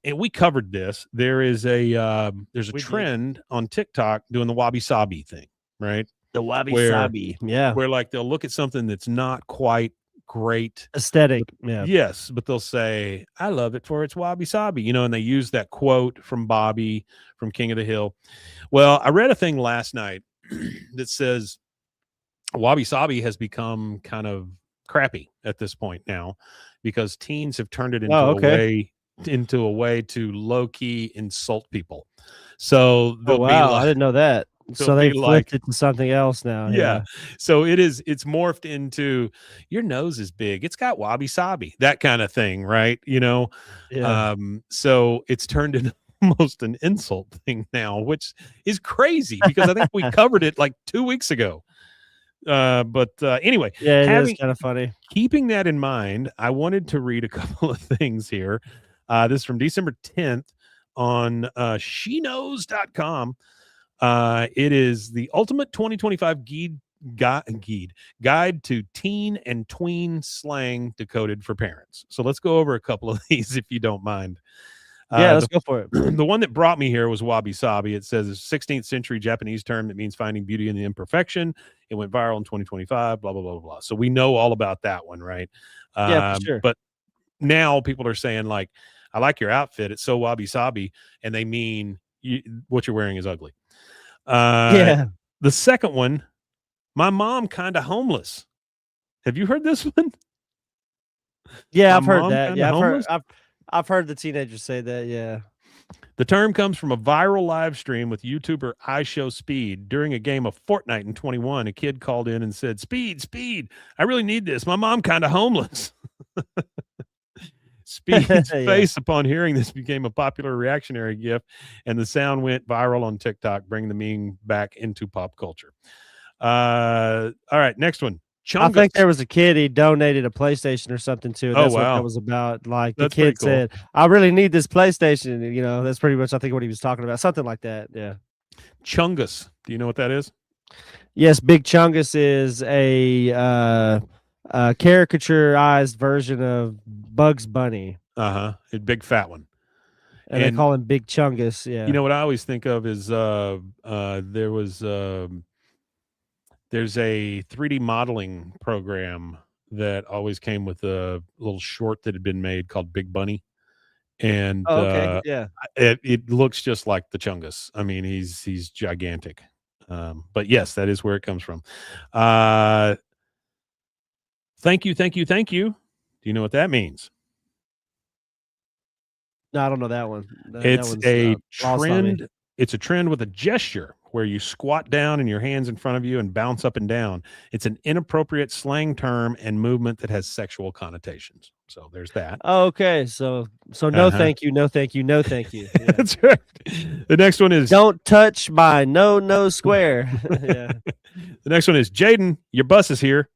and we covered this. There's a trend on TikTok doing the wabi sabi thing, right? The wabi sabi, yeah. Where like they'll look at something that's not quite great aesthetic, yes, but they'll say, "I love it for its wabi sabi," and they use that quote from Bobby from King of the Hill. Well, I read a thing last night that says wabi sabi has become kind of crappy at this point now because teens have turned it into a way to low-key insult people. So they'll be like, I didn't know that. So they flipped it to something else now. Yeah. So it's morphed into your nose is big. It's got wabi sabi, that kind of thing, right? So it's turned into almost an insult thing now, which is crazy because I think we covered it like 2 weeks ago. But anyway, yeah, it is kind of funny. Keeping that in mind, I wanted to read a couple of things here. This is from December 10th on sheknows.com. It is the ultimate 2025 guide to teen and tween slang decoded for parents. So let's go over a couple of these if you don't mind. Let's go for it. The one that brought me here was wabi sabi. It says it's a 16th century Japanese term that means finding beauty in the imperfection. It went viral in 2025, blah, blah, blah, blah. So we know all about that one, right? Yeah, for sure. But now people are saying like, I like your outfit. It's so wabi sabi. And they mean what you're wearing is ugly. The second one, my mom kind of homeless. Have you heard this one? Yeah, I've heard that. Yeah, I've heard the teenagers say that. Yeah. The term comes from a viral live stream with YouTuber iShowSpeed. During a game of Fortnite in 21, a kid called in and said, Speed, I really need this. My mom kind of homeless. Speed's face upon hearing this became a popular reactionary gif, and the sound went viral on TikTok, bringing the meme back into pop culture. All right, next one. Chungus. I think there was a kid, he donated a PlayStation or something too. That's what that was about. Like the kid said, I really need this PlayStation. That's pretty much, I think, what he was talking about. Something like that. Yeah. Chungus. Do you know what that is? Yes. Big Chungus is a caricaturized version of Bugs Bunny. A big fat one. And they call him Big Chungus. Yeah. You know what I always think of is there's a 3D modeling program that always came with a little short that had been made called Big Bunny, and Oh, okay. Yeah. it looks just like the Chungus. I mean, he's gigantic. But yes, that is where it comes from. Thank you. Do you know what that means? No, I don't know that one. It's a lost on me. trend. It's a trend with a gesture where you squat down and your hands in front of you and bounce up and down. It's an inappropriate slang term and movement that has sexual connotations. So there's that. Oh, okay. So no, thank you, no, thank you, no, thank you. Yeah. That's right. The next one is don't touch my no square. Yeah. The next one is Jaden, your bus is here.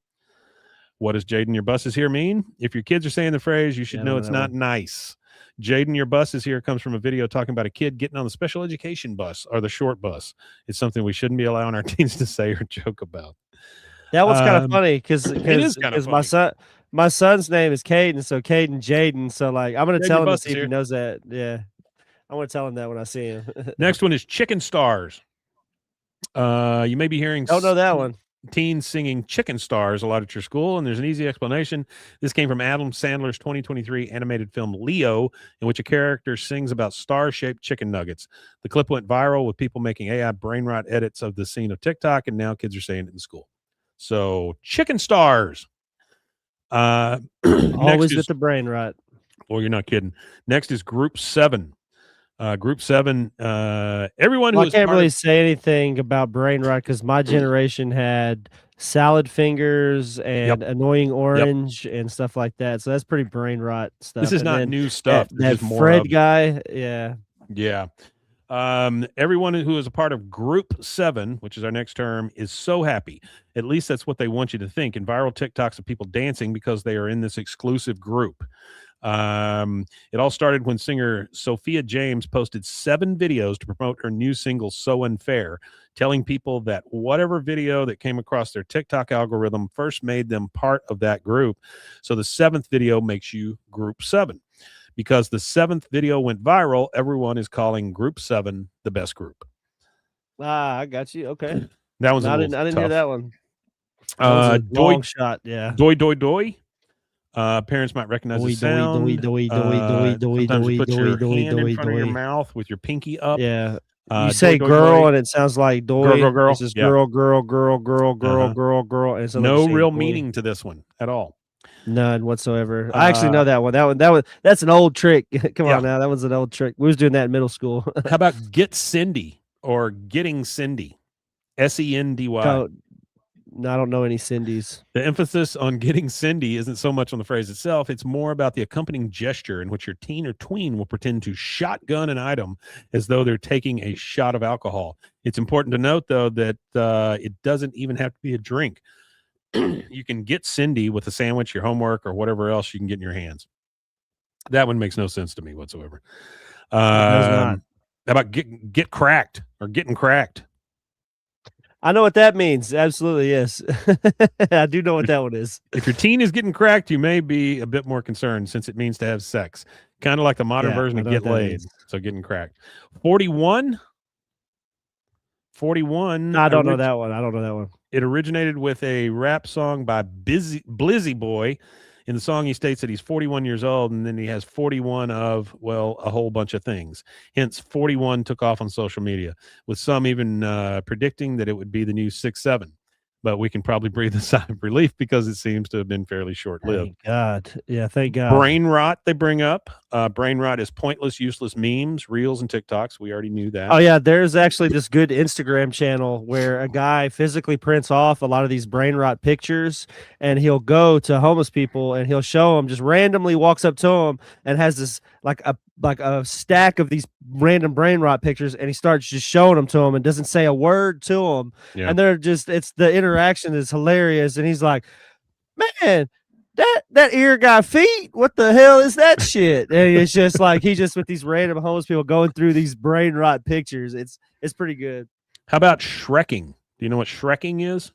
What does Jaden, your bus is here mean? If your kids are saying the phrase, you should know it's not nice. Jaden, your bus is here comes from a video talking about a kid getting on the special education bus or the short bus. It's something we shouldn't be allowing our teens to say or joke about. That was kind of funny because my son's name is Caden, so Caden Jaden. So like I'm gonna tell him to see if he knows that. Yeah, I'm gonna tell him that when I see him. Next one is Chicken Stars. You may be hearing don't know that one. Teens singing Chicken Stars a lot at your school, and there's an easy explanation. This came from Adam Sandler's 2023 animated film Leo, in which a character sings about star-shaped chicken nuggets. The clip went viral with people making AI brain rot edits of the scene of TikTok, and now kids are saying it in school. So, Chicken Stars. Always with the brain rot. Well, you're not kidding. Next is Group 7. Group 7, everyone who I can't really say anything about brain rot because my generation had salad fingers and annoying orange and stuff like that. So that's pretty brain rot stuff. This is not new stuff. That Fred guy, yeah. Everyone who is a part of Group 7, which is our next term, is so happy. At least that's what they want you to think. And viral TikToks of people dancing because they are in this exclusive group. It all started when singer Sophia James posted 7 videos to promote her new single So Unfair, telling people that whatever video that came across their TikTok algorithm first made them part of that group. So the 7th video makes you Group 7. Because the 7th video went viral, everyone is calling Group 7 the best group. I got you. Okay. That was I didn't hear that one. Long shot, yeah. Doi Doi Doi. Parents might recognize the sound. Sometimes you put your hand in front of your mouth with your pinky up. Yeah. You say girl and it sounds like doi. Girl. This is girl. And so no real meaning to this one at all. None whatsoever. I actually know that one. That's an old trick. Come on now. That was an old trick. We was doing that in middle school. How about Get Cindy or Getting Cindy? Sendy. No, I don't know any Cindy's. The emphasis on getting Cindy isn't so much on the phrase itself. It's more about the accompanying gesture in which your teen or tween will pretend to shotgun an item as though they're taking a shot of alcohol. It's important to note, though, that it doesn't even have to be a drink. You can get Cindy with a sandwich, your homework, or whatever else you can get in your hands. That one makes no sense to me whatsoever. How about get cracked or getting cracked? I know what that means. Absolutely, yes. I do know what that one is. If your teen is getting cracked, you may be a bit more concerned since it means to have sex. Kind of like the modern version of get laid. So getting cracked. 41. I don't know that one. It originated with a rap song by Blizzy Boy. In the song, he states that he's 41 years old, and then he has 41 of, well, a whole bunch of things. Hence, 41 took off on social media, with some even predicting that it would be the new 6'7". But we can probably breathe a sigh of relief because it seems to have been fairly short-lived. Thank God. Yeah, thank God. Brain rot, they bring up. Brain rot is pointless, useless memes, reels, and TikToks. We already knew that. Oh, yeah. There's actually this good Instagram channel where a guy physically prints off a lot of these brain rot pictures, and he'll go to homeless people and he'll show them, just randomly walks up to them and has this like a stack of these random brain rot pictures, and he starts just showing them to them and doesn't say a word to them. Yeah. And they're just, it's the interaction is hilarious. And he's like, man, that ear got feet. What the hell is that shit? And it's just like, he just with these random homeless people going through these brain rot pictures. It's pretty good. How about Shrekking? Do you know what Shrekking is?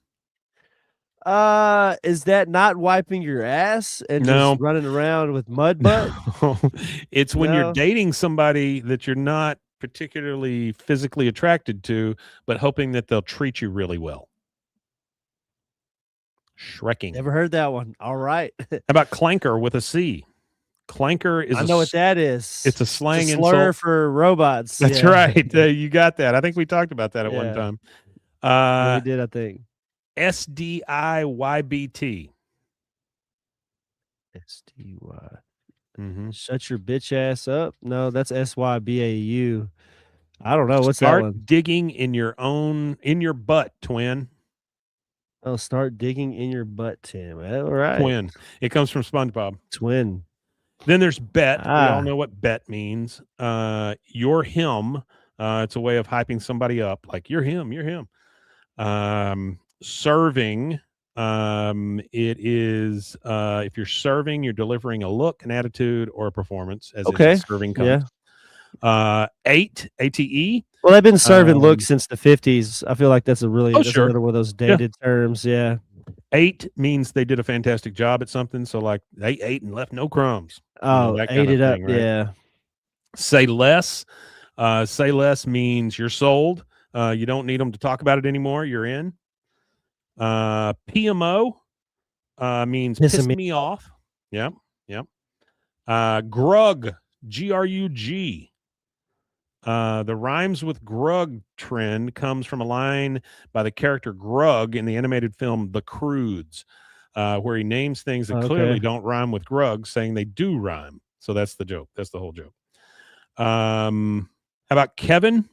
Is that not wiping your ass and No. just running around with mud butt? No. It's when you're No. dating somebody that you're not particularly physically attracted to, but hoping that they'll treat you really well. Shrekking. Never heard that one. All right. How about clanker with a C? Clanker is I know what that is. It's a slang slur insult for robots. That's Yeah. right. You got that. I think we talked about that at one Yeah. time. Yeah, we did, I think. SDIYBT. SDY. Mm-hmm. Shut your bitch ass up. No, that's SYBAU. I don't know. What's Start that one? digging in your butt, twin. Oh, start digging in your butt, Tim. All right. Twin. It comes from SpongeBob. Twin. Then there's bet. We all Ah. know what bet means. You're him. It's a way of hyping somebody up. Like you're him. You're him. Serving. It is if you're serving, you're delivering a look, an attitude, or a performance. As Okay. it's serving comes. ATE. Well, they've been serving looks since the 50s. I feel like that's a really sure. another one of those dated terms. Yeah. 8 means they did a fantastic job at something. So like they ate and left no crumbs. Oh, that ate kind of it up. thing, right? Yeah. Say less. Say less means you're sold. You don't need them to talk about it anymore. You're in. PMO means piss me off. Yep. Yep. Grug. GRUG. The rhymes with grug trend comes from a line by the character Grug in the animated film The Croods, where he names things that clearly don't rhyme with grug, saying they do rhyme. So that's the joke. That's the whole joke. How about Kevin?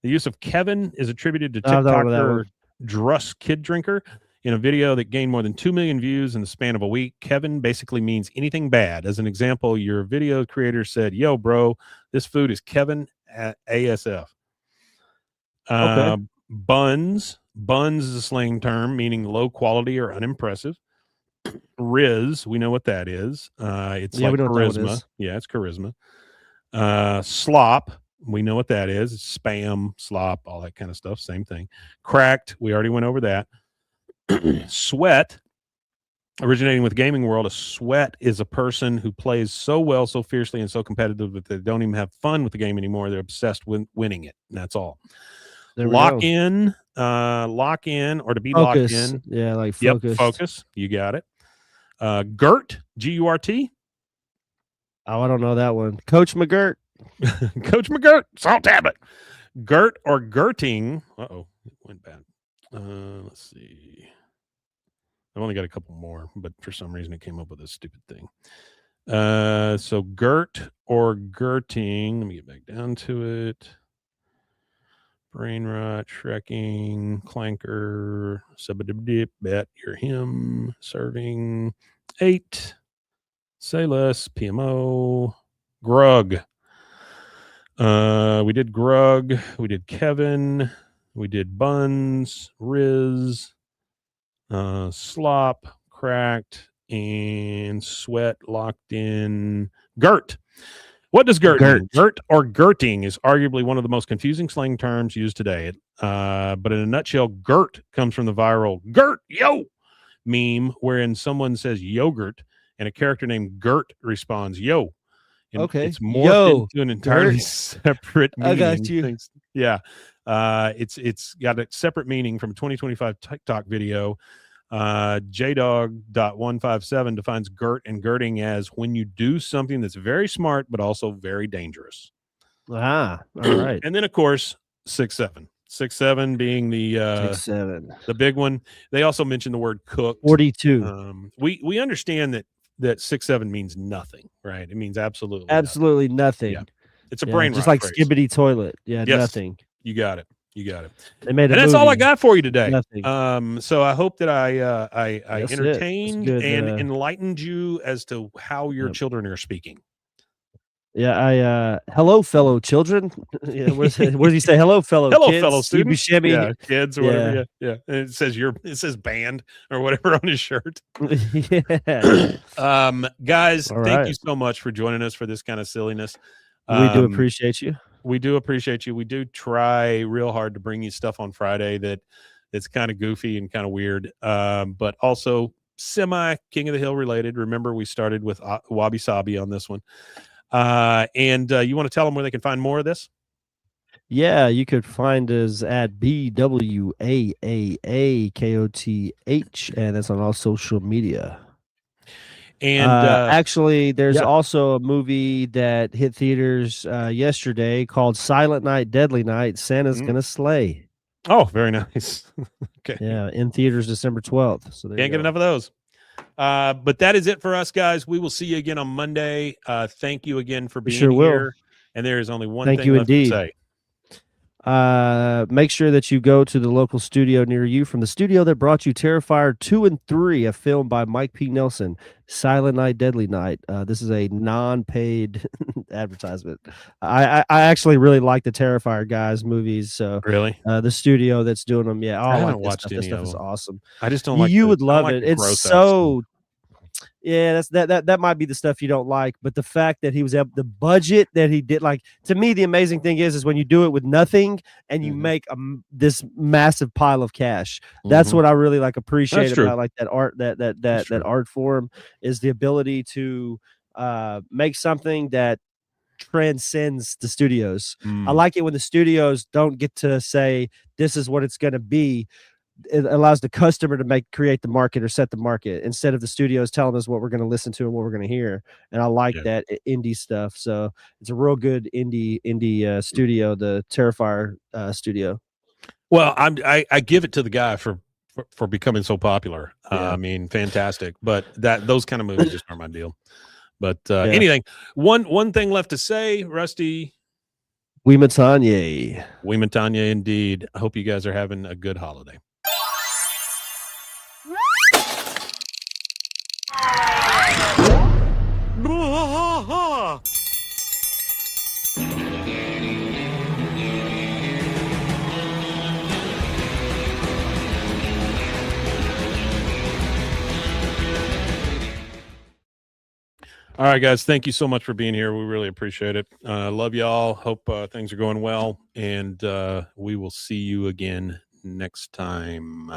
The use of Kevin is attributed to TikToker Druss Kid Drinker. In a video that gained more than 2 million views in the span of a week, Kevin basically means anything bad. As an example, your video creator said, "Yo, bro, this food is Kevin at ASF." Buns. Buns is a slang term meaning low quality or unimpressive. Riz, we know what that is. It's like charisma. Yeah, it's charisma. Slop, we know what that is. It's spam, slop, all that kind of stuff. Same thing. Cracked, we already went over that. Sweat, originating with gaming world, a sweat is a person who plays so well, so fiercely, and so competitive that they don't even have fun with the game anymore. They're obsessed with winning it, and that's all. Lock in, or to be focus. locked in. Yeah, like yep, focus. Focus. You got it. Gurt, GURT. Oh, I don't know that one. Coach McGirt. Coach McGirt, salt tablet. Gurt or Gerting. Uh-oh, it went bad. Let's see. I've only got a couple more, but for some reason it came up with this stupid thing. So Gert or Gerting. Let me get back down to it. Brain rot, shrekking, clanker, subadip, bet, you're him, serving, 8, say less, PMO, grug. We did grug, we did Kevin, we did buns, Riz, slop, cracked, and sweat, locked in, Gert. What does Gert mean? Gert or Gerting is arguably one of the most confusing slang terms used today. But in a nutshell, Gert comes from the viral Gert, yo, meme, wherein someone says yogurt and a character named Gert responds, yo. And it's morphed into an entirely separate meaning. I got you. Yeah. It's got a separate meaning from a 2025 TikTok video. JDog.157 defines Gert and Gerting as when you do something that's very smart but also very dangerous. All right. And then of course 6'7". 6'7" being the 6'7", the big one. They also mentioned the word cooked. 42. We understand that 6'7" means nothing, right? It means absolutely nothing. Yeah. It's a brain just rot like phrase. skibbity toilet. Yeah, yes. Nothing. You got it. They made and that's all I got for you today. Nothing. So I hope that I entertained good, and enlightened you as to how your children are speaking. Yeah, hello, fellow children. Yeah, where does he say hello, fellow kids? Fellow students? Yeah, kids or whatever. Yeah. And it says band or whatever on his shirt. Yeah. Guys, thank you so much for joining us for this kind of silliness. We do appreciate you. We do appreciate you. We do try real hard to bring you stuff on Friday that It's kind of goofy and kind of weird, but also semi King of the Hill related. Remember, we started with Wabi Sabi on this one. And you want to tell them where they can find more of this? Yeah, you could find us at BWAAA KOTH, and that's on all social media. And actually, there's yeah. also a movie that hit theaters yesterday called Silent Night, Deadly Night. Santa's Gonna Slay. Oh, very nice. Okay. Yeah, in theaters December 12th. So there Can't get enough of those. But that is it for us, guys. We will see you again on Monday. Thank you again for being here. And there is only one thing left to say. Make sure that you go to the local studio near you. From the studio that brought you Terrifier 2 and 3, a film by Mike P. Nelson, Silent Night, Deadly Night. This is a non-paid advertisement. I actually really like the Terrifier guys movies. So really, the studio that's doing them, I haven't like watched any this stuff. Of is them. awesome. I just don't like. You would love it. It's so. Yeah, that might be the stuff you don't like, but the fact that he was able, the budget that he did, like, to me, the amazing thing is when you do it with nothing and you make this massive pile of cash. That's what I really appreciate about like that art, that art form is the ability to make something that transcends the studios. I like it when the studios don't get to say this is what it's going to be. It allows the customer to create the market or set the market instead of the studios telling us what we're going to listen to and what we're going to hear. And I like that indie stuff. So it's a real good indie studio, the Terrifier studio. Well, I give it to the guy for becoming so popular. I mean, fantastic. But those kind of movies just aren't my deal. But anything, one thing left to say, Rusty. Wimatanye. Wimatanye, indeed. I hope you guys are having a good holiday. All right, guys. Thank you so much for being here. We really appreciate it. Love y'all. Hope things are going well. And we will see you again next time.